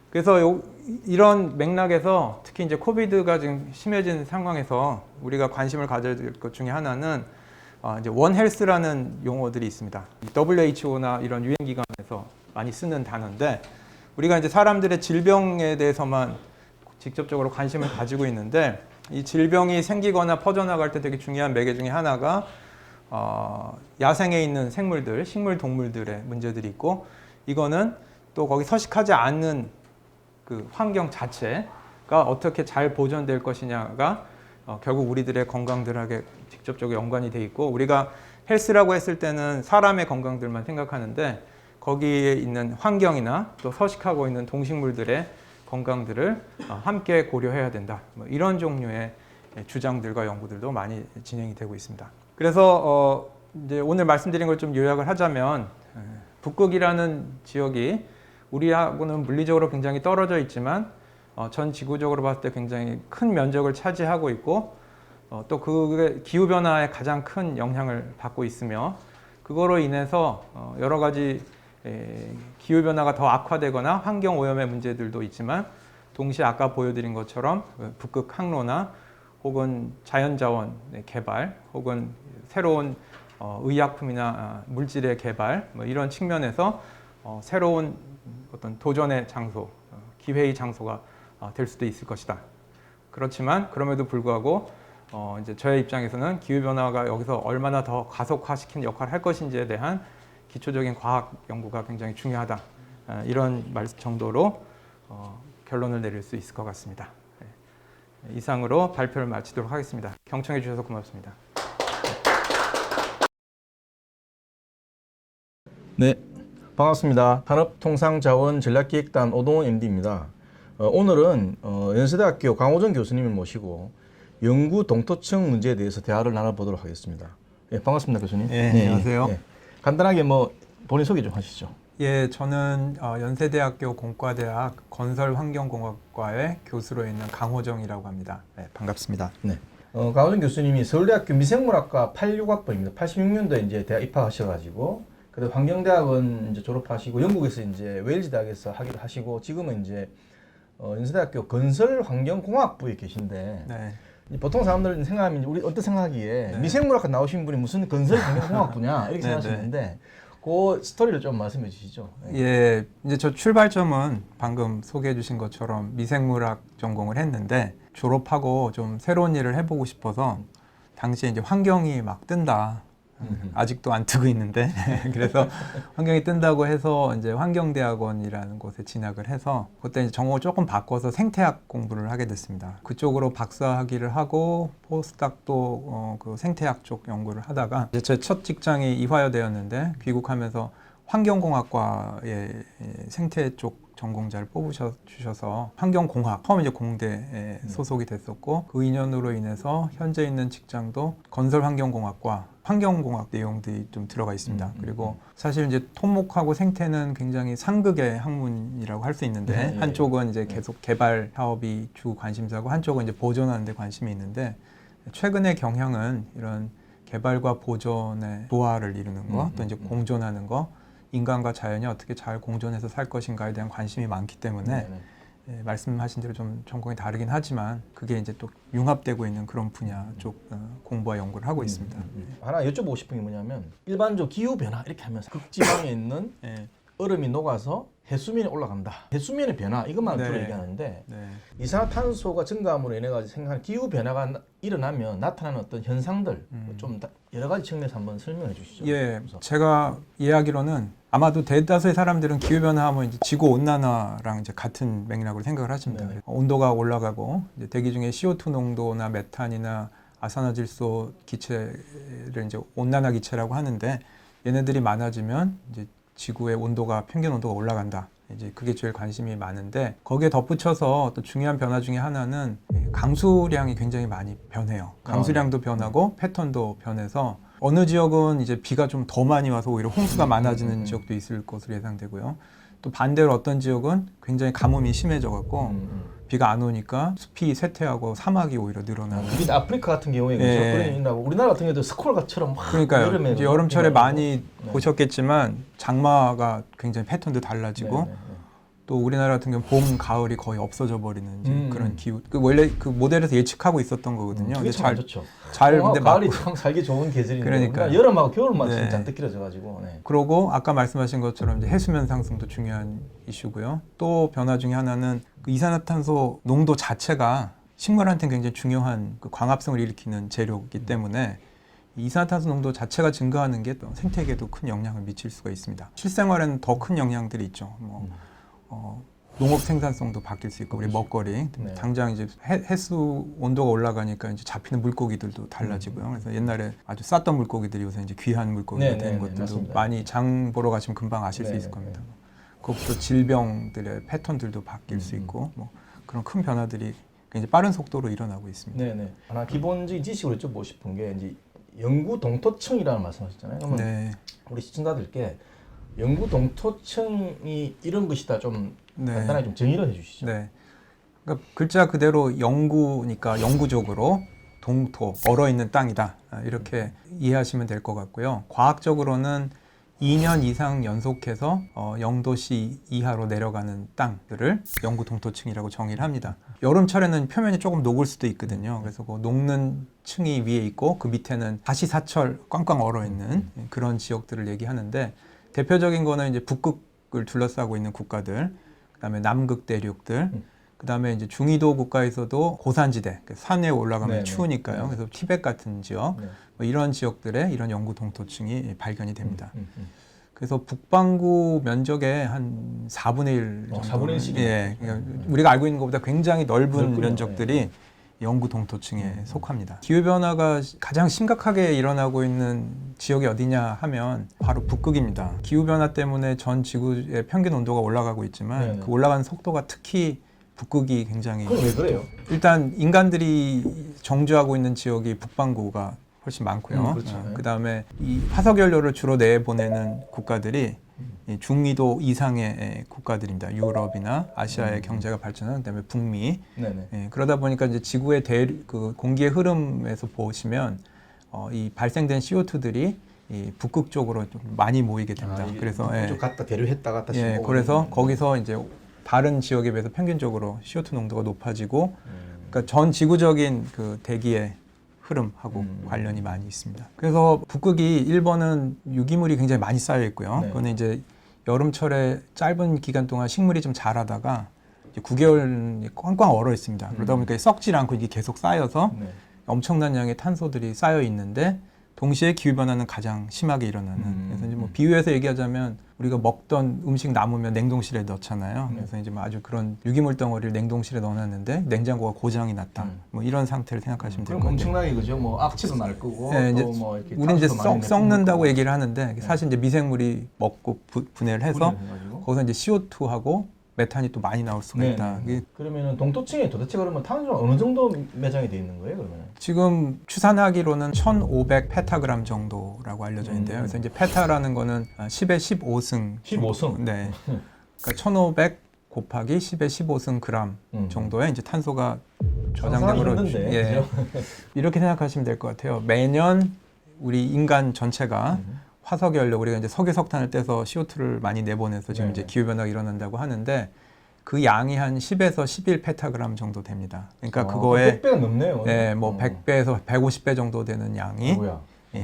그래서 이런 맥락에서 특히 이제 코비드가 지금 심해진 상황에서 우리가 관심을 가져야 될 것 중에 하나는 이제 원헬스라는 용어들이 있습니다. WHO나 이런 유행기관에서 많이 쓰는 단어인데 우리가 이제 사람들의 질병에 대해서만 직접적으로 관심을 가지고 있는데 이 질병이 생기거나 퍼져나갈 때 되게 중요한 매개 중에 하나가 야생에 있는 생물들, 식물, 동물들의 문제들이 있고 이거는 또 거기 서식하지 않는 그 환경 자체가 어떻게 잘 보존될 것이냐가 결국 우리들의 건강들하게 직접적으로 연관이 돼 있고 우리가 헬스라고 했을 때는 사람의 건강들만 생각하는데 거기에 있는 환경이나 또 서식하고 있는 동식물들의 건강들을 함께 고려해야 된다. 뭐 이런 종류의 주장들과 연구들도 많이 진행이 되고 있습니다. 그래서 이제 오늘 말씀드린 걸 좀 요약을 하자면 북극이라는 지역이 우리하고는 물리적으로 굉장히 떨어져 있지만 전 지구적으로 봤을 때 굉장히 큰 면적을 차지하고 있고 또 그게 기후변화에 가장 큰 영향을 받고 있으며 그거로 인해서 여러 가지 기후변화가 더 악화되거나 환경오염의 문제들도 있지만 동시에 아까 보여드린 것처럼 북극 항로나 혹은 자연자원 개발 혹은 새로운 의약품이나 물질의 개발 뭐 이런 측면에서 새로운 어떤 도전의 장소, 기회의 장소가 될 수도 있을 것이다. 그렇지만 그럼에도 불구하고 이제 저의 입장에서는 기후변화가 여기서 얼마나 더 가속화시키는 역할을 할 것인지에 대한 기초적인 과학 연구가 굉장히 중요하다. 이런 말 정도로 결론을 내릴 수 있을 것 같습니다. 이상으로 발표를 마치도록 하겠습니다. 경청해 주셔서 고맙습니다. 네, 반갑습니다. 산업통상자원전략기획단 오동훈 MD입니다. 오늘은 연세대학교 강호정 교수님을 모시고 연구 동토층 문제에 대해서 대화를 나눠보도록 하겠습니다. 예, 반갑습니다, 교수님. 네, 안녕하세요. 예. 간단하게 본인 소개 좀 하시죠. 예, 저는 연세대학교 공과대학 건설환경공학과의 교수로 있는 강호정이라고 합니다. 네, 반갑습니다. 네. 강호정 교수님이 서울대학교 미생물학과 86학번입니다. 86년도에 이제 대학 입학하셔가지고 그다음 환경대학은 이제 졸업하시고 영국에서 이제 웨일즈 대학에서 학위를 하시고 지금은 이제 연세대학교 건설환경공학부에 계신데 네. 보통 사람들은 생각하면 우리 어떤 생각하기에 미생물학과 나오신 분이 무슨 건설환경공학부냐 이렇게 생각하시는데 그 스토리를 좀 말씀해 주시죠. 예, 이제 저 출발점은 방금 소개해 주신 것처럼 미생물학 전공을 했는데 졸업하고 좀 새로운 일을 해보고 싶어서 당시에 이제 환경이 막 뜬다. 아직도 안 뜨고 있는데 그래서 환경이 뜬다고 해서 이제 환경대학원이라는 곳에 진학을 해서 그때 이제 전공을 조금 바꿔서 생태학 공부를 하게 됐습니다. 그쪽으로 박사학위를 하고 포스닥도 그 생태학 쪽 연구를 하다가 이제 제 첫 직장이 이화여대였는데 귀국하면서 환경공학과의 생태 쪽 전공자를 뽑으셔서 환경공학, 처음 이제 공대에 소속이 됐었고 그 인연으로 인해서 현재 있는 직장도 건설환경공학과 환경공학 내용들이 좀 들어가 있습니다. 그리고 사실 이제 토목하고 생태는 굉장히 상극의 학문이라고 할 수 있는데 한쪽은 이제 계속 개발 사업이 주 관심사고 한쪽은 이제 보존하는 데 관심이 있는데 최근의 경향은 이런 개발과 보존의 조화를 이루는 거, 또 이제 공존하는 거, 인간과 자연이 어떻게 잘 공존해서 살 것인가에 대한 관심이 많기 때문에 예, 말씀하신 대로 좀 전공이 다르긴 하지만 그게 이제 또 융합되고 있는 그런 분야 쪽 공부와 연구를 하고 있습니다. 하나 여쭤보고 싶은 게 뭐냐면 일반적으로 기후 변화 이렇게 하면서 극지방에 있는 예. 얼음이 녹아서 해수면이 올라간다. 해수면의 변화 이것만 네. 주로 얘기하는데 네. 이산화탄소가 증가함으로 인해 가지고 생각하는 기후 변화가 일어나면 나타나는 어떤 현상들 좀 여러 가지 측면에서 한번 설명해 주시죠. 예, 우선. 제가 이해하기로는 아마도 대다수의 사람들은 기후 변화하면 이제 지구 온난화랑 이제 같은 맥락으로 생각을 하십니다. 네. 온도가 올라가고 이제 대기 중에 CO2 농도나 메탄이나 아산화질소 기체를 이제 온난화 기체라고 하는데 얘네들이 많아지면 이제 지구의 온도가 평균 온도가 올라간다. 이제 그게 제일 관심이 많은데 거기에 덧붙여서 또 중요한 변화 중에 하나는 강수량이 굉장히 많이 변해요. 강수량도 변하고 패턴도 변해서 어느 지역은 이제 비가 좀 더 많이 와서 오히려 홍수가 많아지는 지역도 있을 것으로 예상되고요. 또 반대로 어떤 지역은 굉장히 가뭄이 심해져 갖고 비가 안 오니까 숲이 쇠퇴하고 사막이 오히려 늘어나고. 우리 아프리카 같은 경우에 예. 그렇죠. 우리나라 같은 경우도 스콜같처럼 막 그러니까요. 여름에 이제 여름철에 많이 네. 보셨겠지만 장마가 굉장히 패턴도 달라지고 네, 네, 네. 또 우리나라 같은 경우 봄, 가을이 거의 없어져 버리는 이제 그런 음. 기후. 원래 그 모델에서 예측하고 있었던 거거든요. 그게 근데 참 안 좋죠. 근데 가을이 참 살기 좋은 계절인데 그러니까요. 우리나라 여름하고 겨울만 네. 지금 잔뜩 길어져가지고. 네. 그러고 아까 말씀하신 것처럼 이제 해수면 상승도 중요한 이슈고요. 또 변화 중에 하나는 그 이산화탄소 농도 자체가 식물한테는 굉장히 중요한 그 광합성을 일으키는 재료이기 때문에 이산화탄소 농도 자체가 증가하는 게 또 생태계에도 큰 영향을 미칠 수가 있습니다. 실생활에는 더 큰 영향들이 있죠. 농업 생산성도 바뀔 수 있고 우리 먹거리 네. 당장 이제 해수 온도가 올라가니까 이제 잡히는 물고기들도 달라지고요. 그래서 옛날에 아주 쌌던 물고기들이 요새 이제 귀한 물고기가 네, 되는 네, 것들도 맞습니다. 많이 장 보러 가시면 금방 아실 수 네, 있을 네, 겁니다. 그것도 질병들의 패턴들도 바뀔 수 있고 뭐 그런 큰 변화들이 굉장히 빠른 속도로 일어나고 있습니다. 네네. 하나 기본적인 지식으로 여쭤보고 싶은 게 이제 연구 동토층이라는 말씀하셨잖아요. 그러면 네. 우리 시청자들께 연구 동토층이 이런 것이다 좀 네. 간단하게 좀 정의를 해주시죠. 네. 그러니까 글자 그대로 영구니까 영구적으로 동토, 얼어있는 땅이다. 이렇게 이해하시면 될 것 같고요. 과학적으로는 2년 이상 연속해서 0도씨 이하로 내려가는 땅들을 영구 동토층이라고 정의를 합니다. 여름철에는 표면이 조금 녹을 수도 있거든요. 그래서 그 녹는 층이 위에 있고 그 밑에는 다시 사철 꽝꽝 얼어있는 그런 지역들을 얘기하는데 대표적인 거는 이제 북극을 둘러싸고 있는 국가들, 그다음에 남극 대륙들, 그다음에 이제 중위도 국가에서도 고산지대, 산에 올라가면 네네. 추우니까요. 그래서 티벳 같은 지역, 네. 뭐 이런 지역들에 이런 영구 동토층이 발견이 됩니다. 그래서 북반구 면적의 한 4분의 1 정도. 4분의 1씩. 예, 그러니까 우리가 알고 있는 것보다 굉장히 넓은 넓군요. 면적들이 영구 동토층에 속합니다. 기후 변화가 가장 심각하게 일어나고 있는 지역이 어디냐 하면 바로 북극입니다. 기후 변화 때문에 전 지구의 평균 온도가 올라가고 있지만 네네. 그 올라가는 속도가 특히 북극이 굉장히 그건 왜 그래요? 일단 인간들이 정주하고 있는 지역이 북반구가 훨씬 많고요. 그렇죠. 네. 그다음에 이 화석연료를 주로 내보내는 국가들이 이 중위도 이상의 국가들입니다. 유럽이나 아시아의 경제가 발전하는 그다음에 북미. 네네. 예, 그러다 보니까 이제 지구의 그 공기의 흐름에서 보시면 이 발생된 CO2들이 이 북극 쪽으로 좀 많이 모이게 됩니다. 그래서 쭉 갔다 대류했다 갔다 예, 씹고 그래서 오는. 거기서 이제 다른 지역에 비해서 평균적으로 CO2 농도가 높아지고, 그러니까 전 지구적인 그 대기의 흐름하고 관련이 많이 있습니다. 그래서 북극이 1번은 유기물이 굉장히 많이 쌓여 있고요. 네. 그거는 이제 여름철에 짧은 기간 동안 식물이 좀 자라다가 이제 9개월 꽝꽝 얼어 있습니다. 그러다 보니까 썩질 않고 이게 계속 쌓여서 네. 엄청난 양의 탄소들이 쌓여 있는데 동시에 기후 변화는 가장 심하게 일어나는. 그래서 이제 뭐 비유해서 얘기하자면 우리가 먹던 음식 남으면 냉동실에 넣잖아요. 그래서 이제 뭐 아주 그런 유기물 덩어리를 냉동실에 넣어놨는데 냉장고가 고장이 났다. 뭐 이런 상태를 생각하시면 될 그럼 것 같아요. 엄청나게 그죠? 뭐 악취도 날 거고 네, 이제 또 뭐 이렇게 우리 이제 탄소도 많이 썩는다고 내뿜을 얘기를 하는데 사실 이제 미생물이 먹고 분해를 해서 거고. 분해해가지고. 거기서 이제 CO2하고 메탄이 또 많이 나올 수가 네, 있다. 네. 그러면은 동토층에 도대체 그러면 탄소가 어느 정도 매장이 돼 있는 거예요, 그러면? 지금 추산하기로는 1,500 페타그램 정도라고 알려져 있는데요. 그래서 이제 페타라는 거는 10의 15승. 15승? 네. 그러니까 1,500 곱하기 10의 15승 그램 정도의 이제 탄소가 저장되므로 힘든데, 예. 그죠? 이렇게 생각하시면 될 것 같아요. 매년 우리 인간 전체가 화석 연료, 우리가 이제 석유 석탄을 떼서 CO2를 많이 내보내서 지금 이제 기후 변화가 일어난다고 하는데 그 양이 한 10에서 11 페타그램 정도 됩니다. 그러니까 그거에 100배가 넘네요. 예, 뭐 100배에서 150배 정도 되는 양이 뭐야?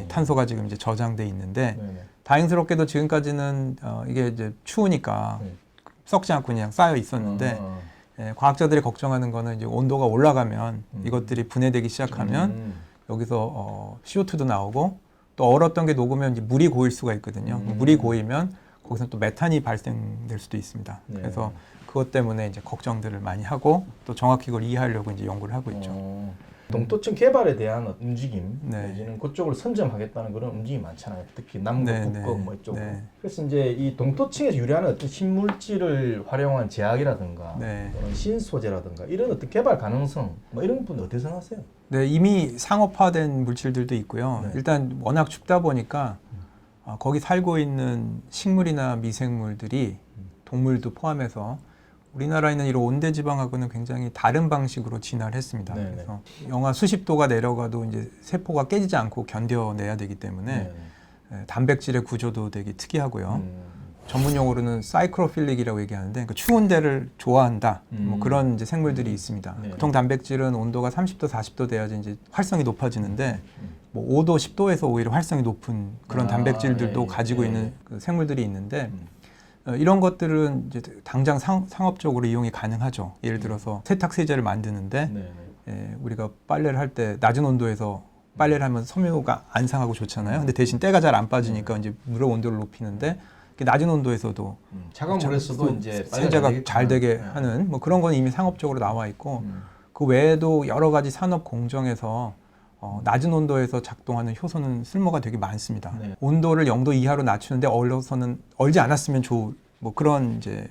탄소가 지금 이제 저장돼 있는데 네네. 다행스럽게도 지금까지는 이게 이제 추우니까 네. 썩지 않고 그냥 쌓여 있었는데 예, 과학자들이 걱정하는 거는 이제 온도가 올라가면 이것들이 분해되기 시작하면 여기서 CO2도 나오고 또 얼었던 게 녹으면 이제 물이 고일 수가 있거든요. 물이 고이면 거기서 또 메탄이 발생될 수도 있습니다. 네. 그래서 그것 때문에 이제 걱정들을 많이 하고 또 정확히 그걸 이해하려고 이제 연구를 하고 있죠. 동토층 개발에 대한 움직임, 네. 내지는 그쪽을 선점하겠다는 그런 움직임이 많잖아요. 특히 남극, 네, 북극 네. 뭐 이쪽으로. 네. 그래서 이제 이 동토층에서 유래하는 어떤 신물질을 활용한 제약이라든가 네. 또는 신소재라든가 이런 어떤 개발 가능성 뭐 이런 부분 어떻게 생각하세요? 네, 이미 상업화된 물질들도 있고요. 네. 일단 워낙 춥다 보니까 거기 살고 있는 식물이나 미생물들이 동물도 포함해서 우리나라에 있는 이런 온대지방하고는 굉장히 다른 방식으로 진화를 했습니다. 네네. 그래서 영하 수십 도가 내려가도 이제 세포가 깨지지 않고 견뎌내야 되기 때문에 단백질의 구조도 되게 특이하고요. 전문 용어로는 사이크로필릭이라고 얘기하는데 그 추운 데를 좋아한다. 뭐 그런 이제 생물들이 있습니다. 네. 보통 단백질은 온도가 30도, 40도 돼야지 이제 활성이 높아지는데 뭐 5도, 10도에서 오히려 활성이 높은 그런 단백질들도 가지고 있는 그 생물들이 있는데 이런 것들은 이제 당장 상업적으로 이용이 가능하죠. 예를 들어서 세탁 세제를 만드는데 우리가 빨래를 할 때 낮은 온도에서 빨래를 하면 섬유가 안 상하고 좋잖아요. 근데 대신 때가 잘 안 빠지니까 이제 물의 온도를 높이는데 낮은 온도에서도 차가운 물에서도 이제 세제가 잘 되게 하는 뭐 그런 건 이미 상업적으로 나와 있고 그 외에도 여러 가지 산업 공정에서 낮은 온도에서 작동하는 효소는 쓸모가 되게 많습니다. 네. 온도를 0도 이하로 낮추는데 얼려서는 얼지 않았으면 좋을 뭐 그런 이제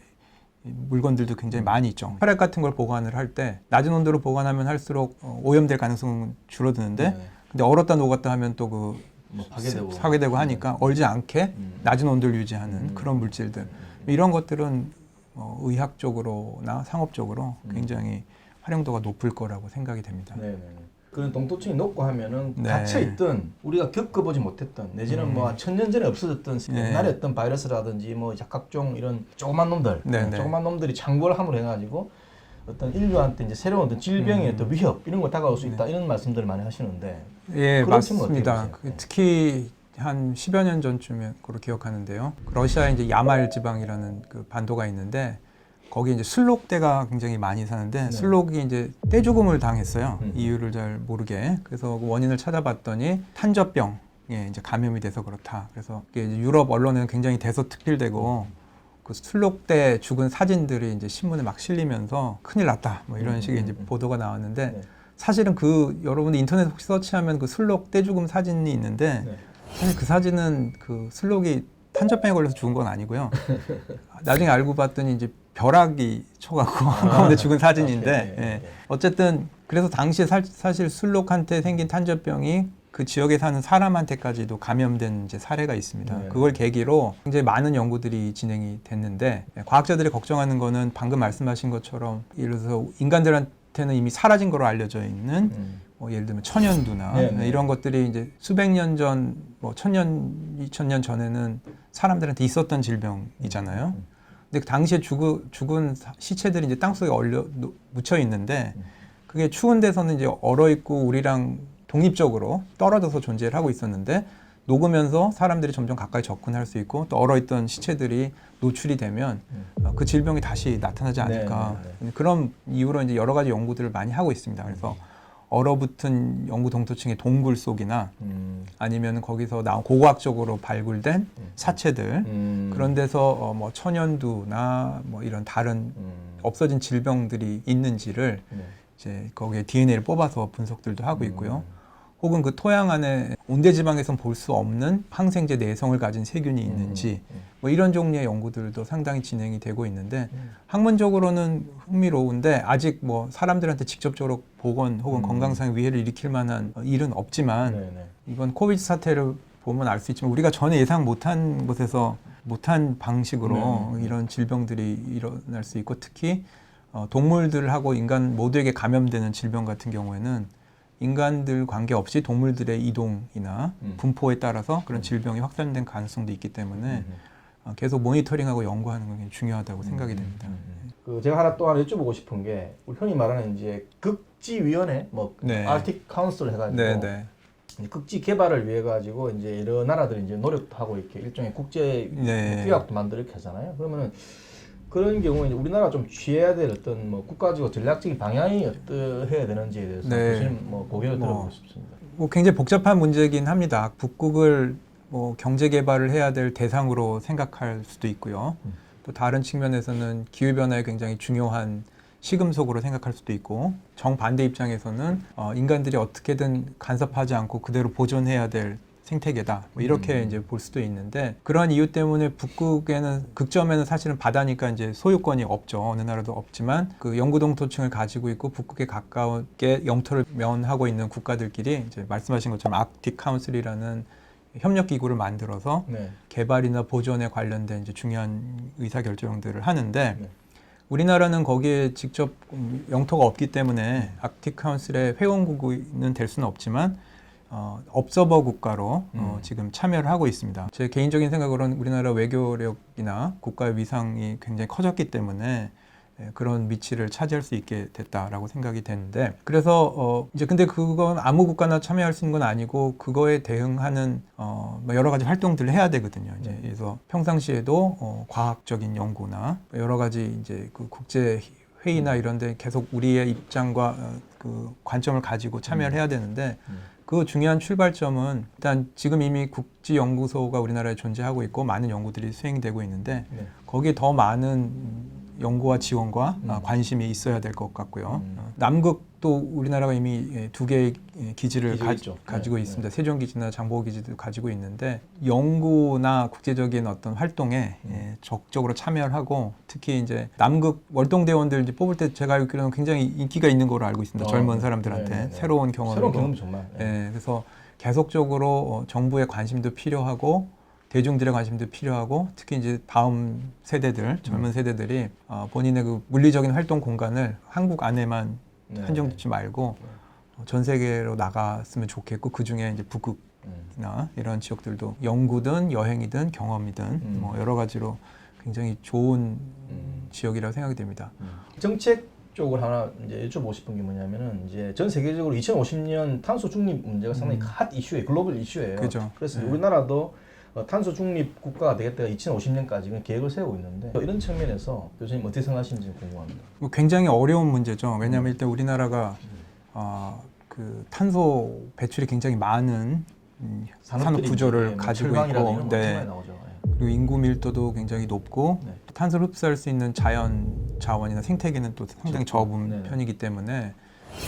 물건들도 굉장히 많이 있죠. 혈액 같은 걸 보관을 할 때 낮은 온도로 보관하면 할수록 오염될 가능성은 줄어드는데 근데 얼었다 녹았다 하면 또 그 뭐 파괴되고 파괴되고 하니까 얼지 않게 낮은 온도를 유지하는 그런 물질들 이런 것들은 의학적으로나 상업적으로 굉장히 활용도가 높을 거라고 생각이 됩니다. 그런 동토층이 높고 하면은 네. 갇혀 있던 우리가 겪어보지 못했던 내지는 뭐 천년 전에 없어졌던 옛날에 어떤 바이러스라든지 뭐 각종 이런 조그만 놈들, 조그만 놈들이 창궐 함으로 해가지고 어떤 인류한테 이제 새로운 어떤 질병의 어떤 위협 이런 거 다가올 수 있다 이런 말씀들을 많이 하시는데 예, 그런 측면 맞습니다. 어떻게 보세요? 특히 한 10여 년 전쯤에 그로 기억하는데요. 러시아에 이제 야말 지방이라는 그 반도가 있는데 거기 이제 술록대가 굉장히 많이 사는데 술록이 이제 떼죽음을 당했어요. 이유를 잘 모르게. 그래서 그 원인을 찾아봤더니 탄저병에 이제 감염이 돼서 그렇다. 그래서 이게 이제 유럽 언론에는 굉장히 대서특필되고 그 술록대 죽은 사진들이 이제 신문에 막 실리면서 큰일 났다. 뭐 이런 식의 이제 보도가 나왔는데 사실은 그 여러분들 인터넷 혹시 서치하면 그 술록 떼죽음 사진이 있는데 사실 그 사진은 그 술록이 탄저병에 걸려서 죽은 건 아니고요. 나중에 알고 봤더니 이제 벼락이 쳐갖고 가운데 죽은 사진인데 어쨌든 그래서 당시에 사실 술록한테 생긴 탄저병이 그 지역에 사는 사람한테까지도 감염된 이제 사례가 있습니다. 그걸 계기로 굉장히 많은 연구들이 진행이 됐는데 과학자들이 걱정하는 거는 방금 말씀하신 것처럼 예를 들어서 인간들한테는 이미 사라진 거로 알려져 있는 뭐 예를 들면 천연두나 이런 것들이 이제 수백 년 전, 뭐 1000년, 2000년 전에는 사람들한테 있었던 질병이잖아요. 근데 그 당시에 죽은 시체들이 이제 땅속에 묻혀 있는데 그게 추운 데서는 이제 얼어 있고 우리랑 독립적으로 떨어져서 존재를 하고 있었는데 녹으면서 사람들이 점점 가까이 접근할 수 있고 또 얼어있던 시체들이 노출이 되면 그 질병이 다시 나타나지 않을까. 그런 이유로 이제 여러 가지 연구들을 많이 하고 있습니다. 그래서 얼어붙은 영구 동토층의 동굴 속이나 아니면 거기서 나온 고고학적으로 발굴된 사체들 그런 데서 뭐 천연두나 뭐 이런 다른 없어진 질병들이 있는지를 이제 거기에 DNA를 뽑아서 분석들도 하고 있고요. 혹은 그 토양 안에 온대지방에선 볼 수 없는 항생제 내성을 가진 세균이 있는지 뭐 이런 종류의 연구들도 상당히 진행이 되고 있는데 학문적으로는 흥미로운데 아직 뭐 사람들한테 직접적으로 보건 혹은 건강상의 위해를 일으킬 만한 일은 없지만 이번 코비드 사태를 보면 알 수 있지만 우리가 전에 예상 못한 곳에서 못한 방식으로 이런 질병들이 일어날 수 있고 특히 동물들하고 인간 모두에게 감염되는 질병 같은 경우에는 인간들 관계없이 동물들의 이동이나 분포에 따라서 그런 질병이 확산된 가능성도 있기 때문에 계속 모니터링하고 연구하는 건 중요하다고 생각이 됩니다. 그 제가 하나 또 하나 여쭤보고 싶은 게 우리 흔히 말하는 이제 극지위원회, 뭐 아르틱 카운슬 해가지고 극지 개발을 위해 가지고 이제 여러 나라들이 이제 노력도 하고 이렇게 일종의 국제 규약도 만들어 이렇게 하잖아요. 그러면은 그런 경우에 우리나라 좀 취해야 될 어떤 뭐 국가적으로 전략적인 방향이 어떠해야 되는지에 대해서 교수님 뭐 고견을 들어보고 싶습니다. 뭐 굉장히 복잡한 문제이긴 합니다. 북극을 뭐 경제 개발을 해야 될 대상으로 생각할 수도 있고요. 또 다른 측면에서는 기후 변화에 굉장히 중요한 시금속으로 생각할 수도 있고, 정반대 입장에서는 인간들이 어떻게든 간섭하지 않고 그대로 보존해야 될 생태계다, 뭐 이렇게 이제 볼 수도 있는데, 그러한 이유 때문에 북극에는, 극점에는 사실은 바다니까 이제 소유권이 없죠. 어느 나라도 없지만 그 영구 동토층을 가지고 있고 북극에 가까운게 영토를 면하고 있는 국가들끼리 이제 말씀하신 것처럼 아크틱 카운슬이라는 협력 기구를 만들어서 네. 개발이나 보존에 관련된 이제 중요한 의사 결정들을 하는데, 네. 우리나라는 거기에 직접 영토가 없기 때문에 아크틱 카운슬의 회원국은 될 수는 없지만 업서버 국가로 지금 참여를 하고 있습니다. 제 개인적인 생각으로는 우리나라 외교력이나 국가의 위상이 굉장히 커졌기 때문에 그런 위치를 차지할 수 있게 됐다라고 생각이 되는데, 그래서 이제 근데 그건 아무 국가나 참여할 수 있는 건 아니고 그거에 대응하는 뭐 여러 가지 활동들을 해야 되거든요. 이제 그래서 평상시에도 과학적인 연구나 여러 가지 이제 그 국제 회의나 이런데 계속 우리의 입장과 그 관점을 가지고 참여를 해야 되는데, 그 중요한 출발점은 일단 지금 이미 국지연구소가 우리나라에 존재하고 있고 많은 연구들이 수행되고 있는데, 거기에 더 많은 연구와 지원과 관심이 있어야 될 것 같고요. 남극도 우리나라가 이미 2개의 기지를 가지고 있습니다. 세종기지나 장보기지도 가지고 있는데, 연구나 국제적인 어떤 활동에 적극적으로 참여를 하고, 특히 이제 남극 월동대원들 이제 뽑을 때 제가 알기로는 굉장히 인기가 있는 걸로 알고 있습니다. 젊은 사람들한테 새로운 경험이고. 정말. 그래서 계속적으로 정부의 관심도 필요하고 대중들의 관심도 필요하고, 특히 이제 다음 세대들, 젊은 세대들이 본인의 그 물리적인 활동 공간을 한국 안에만 한정짓지 말고 전 세계로 나갔으면 좋겠고, 그 중에 이제 북극이나 이런 지역들도 연구든 여행이든 경험이든 뭐 여러 가지로 굉장히 좋은 지역이라고 생각이 됩니다. 정책 쪽을 하나 이제 여쭤보고 싶은 게 뭐냐면은, 이제 전 세계적으로 2050년 탄소 중립 문제가 상당히 핫 이슈예요. 글로벌 이슈예요. 그죠. 그래서 우리나라도 탄소 중립 국가가 되겠다가 2050년까지 계획을 세우고 있는데, 이런 측면에서 교수님 어떻게 생각하시는지 궁금합니다. 뭐 굉장히 어려운 문제죠. 왜냐하면 일단 우리나라가 그 탄소 배출이 굉장히 많은 산업 구조를 가지고 있고, 그리고 인구 밀도도 굉장히 높고, 탄소를 흡수할 수 있는 자연 자원이나 생태계는 또 상당히 적은 편이기 때문에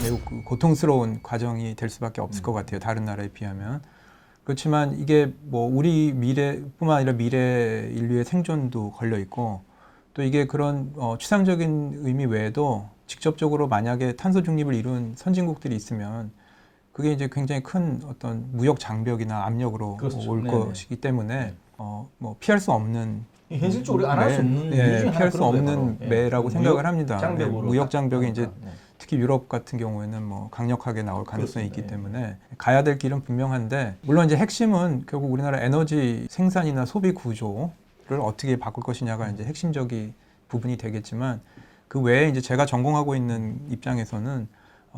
매우 고통스러운 과정이 될 수밖에 없을 것 같아요. 다른 나라에 비하면. 그렇지만 이게 뭐 우리 미래뿐만 아니라 미래 인류의 생존도 걸려 있고, 또 이게 그런 추상적인 의미 외에도 직접적으로 만약에 탄소 중립을 이룬 선진국들이 있으면 그게 이제 굉장히 큰 어떤 무역 장벽이나 압력으로 올 것이기 때문에 뭐 피할 수 없는, 현실적으로 안 할 수 없는 피할 수 없는 매라고 생각을 합니다. 무역 장벽이 이제 특히 유럽 같은 경우에는 뭐 강력하게 나올 가능성이 있기 때문에 가야 될 길은 분명한데, 물론 이제 핵심은 결국 우리나라 에너지 생산이나 소비 구조를 어떻게 바꿀 것이냐가 이제 핵심적인 부분이 되겠지만, 그 외에 이제 제가 전공하고 있는 입장에서는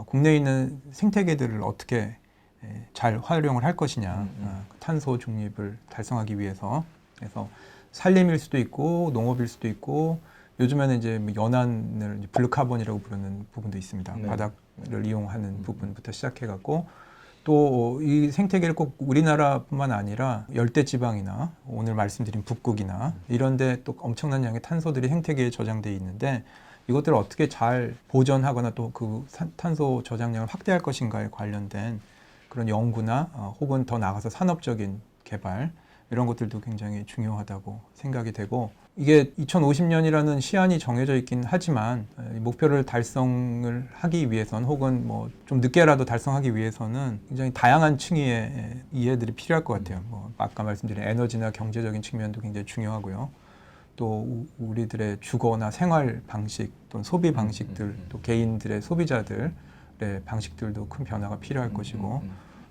국내에 있는 생태계들을 어떻게 잘 활용을 할 것이냐, 탄소 중립을 달성하기 위해서. 그래서 산림일 수도 있고 농업일 수도 있고, 요즘에는 이제 연안을 이제 블루카본이라고 부르는 부분도 있습니다. 바닥을 이용하는 부분부터 시작해갖고, 또 이 생태계를 꼭 우리나라뿐만 아니라 열대지방이나 오늘 말씀드린 북극이나 이런데 또 엄청난 양의 탄소들이 생태계에 저장돼 있는데, 이것들을 어떻게 잘 보존하거나 또 그 탄소 저장량을 확대할 것인가에 관련된 그런 연구나 혹은 더 나아가서 산업적인 개발, 이런 것들도 굉장히 중요하다고 생각이 되고, 이게 2050년이라는 시한이 정해져 있긴 하지만 목표를 달성을 하기 위해서는, 혹은 뭐 좀 늦게라도 달성하기 위해서는 굉장히 다양한 층의 이해들이 필요할 것 같아요. 뭐 아까 말씀드린 에너지나 경제적인 측면도 굉장히 중요하고요. 또 우리들의 주거나 생활 방식 또는 소비 방식들, 또 개인들의 소비자들의 방식들도 큰 변화가 필요할 것이고,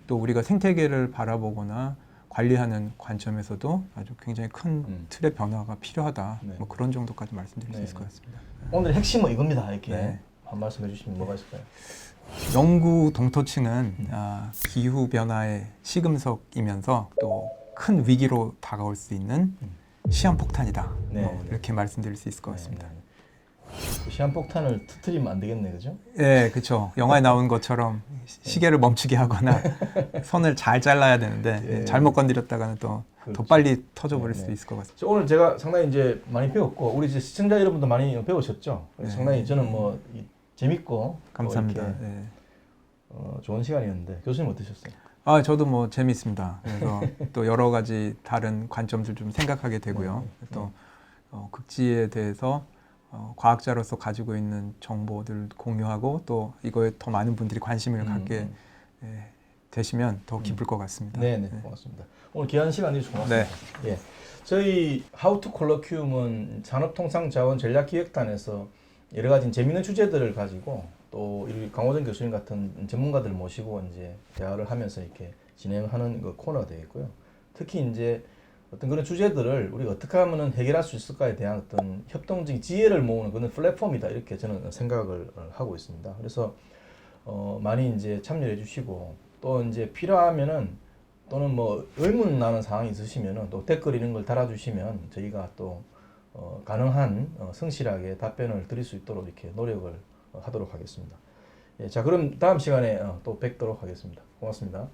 또 우리가 생태계를 바라보거나 관리하는 관점에서도 아주 굉장히 큰 틀의 변화가 필요하다. 뭐 그런 정도까지 말씀드릴 수 있을 것 같습니다. 오늘 핵심은 이겁니다. 이렇게 한 말씀 해주시면 뭐가 있을까요? 영구 동토층은 기후 변화의 시금석이면서 또 큰 위기로 다가올 수 있는 시한폭탄이다. 이렇게 말씀드릴 수 있을 것 같습니다. 시한폭탄을 터뜨리면 안 되겠네, 그죠? 네, 그렇죠. 영화에 나온 것처럼 시계를 멈추게 하거나 선을 잘 잘라야 되는데 잘못 건드렸다가는 또 더 그렇죠. 빨리 터져버릴 네, 수도 네. 있을 것 같습니다. 오늘 제가 상당히 이제 많이 배웠고 우리 이제 시청자 여러분도 많이 배우셨죠. 그래서 네. 상당히 저는 재밌고 감사합니다. 또 이렇게 네. 좋은 시간이었는데 교수님 어떠셨어요? 아, 저도 뭐 재밌습니다. 그래서 또 여러 가지 다른 관점들 좀 생각하게 되고요. 또 극지에 대해서 과학자로서 가지고 있는 정보들 공유하고 또 이거에 더 많은 분들이 관심을 갖게 되시면 더 기쁠 것 같습니다. 네, 고맙습니다. 오늘 귀한 시간 내주셔서 고맙습니다. 예. 저희 How to 콜로퀴움은 산업통상자원전략기획단에서 여러 가지 재미있는 주제들을 가지고 또 이 강호정 교수님 같은 전문가들 모시고 이제 대화를 하면서 이렇게 진행하는 그 코너가 되겠고요. 특히 이제 어떤 그런 주제들을 우리가 어떻게 하면 해결할 수 있을까에 대한 어떤 협동적인 지혜를 모으는 그런 플랫폼이다 이렇게 저는 생각을 하고 있습니다. 그래서 많이 이제 참여해 주시고 또 이제 필요하면은 또는 뭐 의문 나는 상황이 있으시면은 또 댓글 이런 걸 달아주시면 저희가 또 가능한 성실하게 답변을 드릴 수 있도록 이렇게 노력을 하도록 하겠습니다. 예, 자 그럼 다음 시간에 또 뵙도록 하겠습니다. 고맙습니다.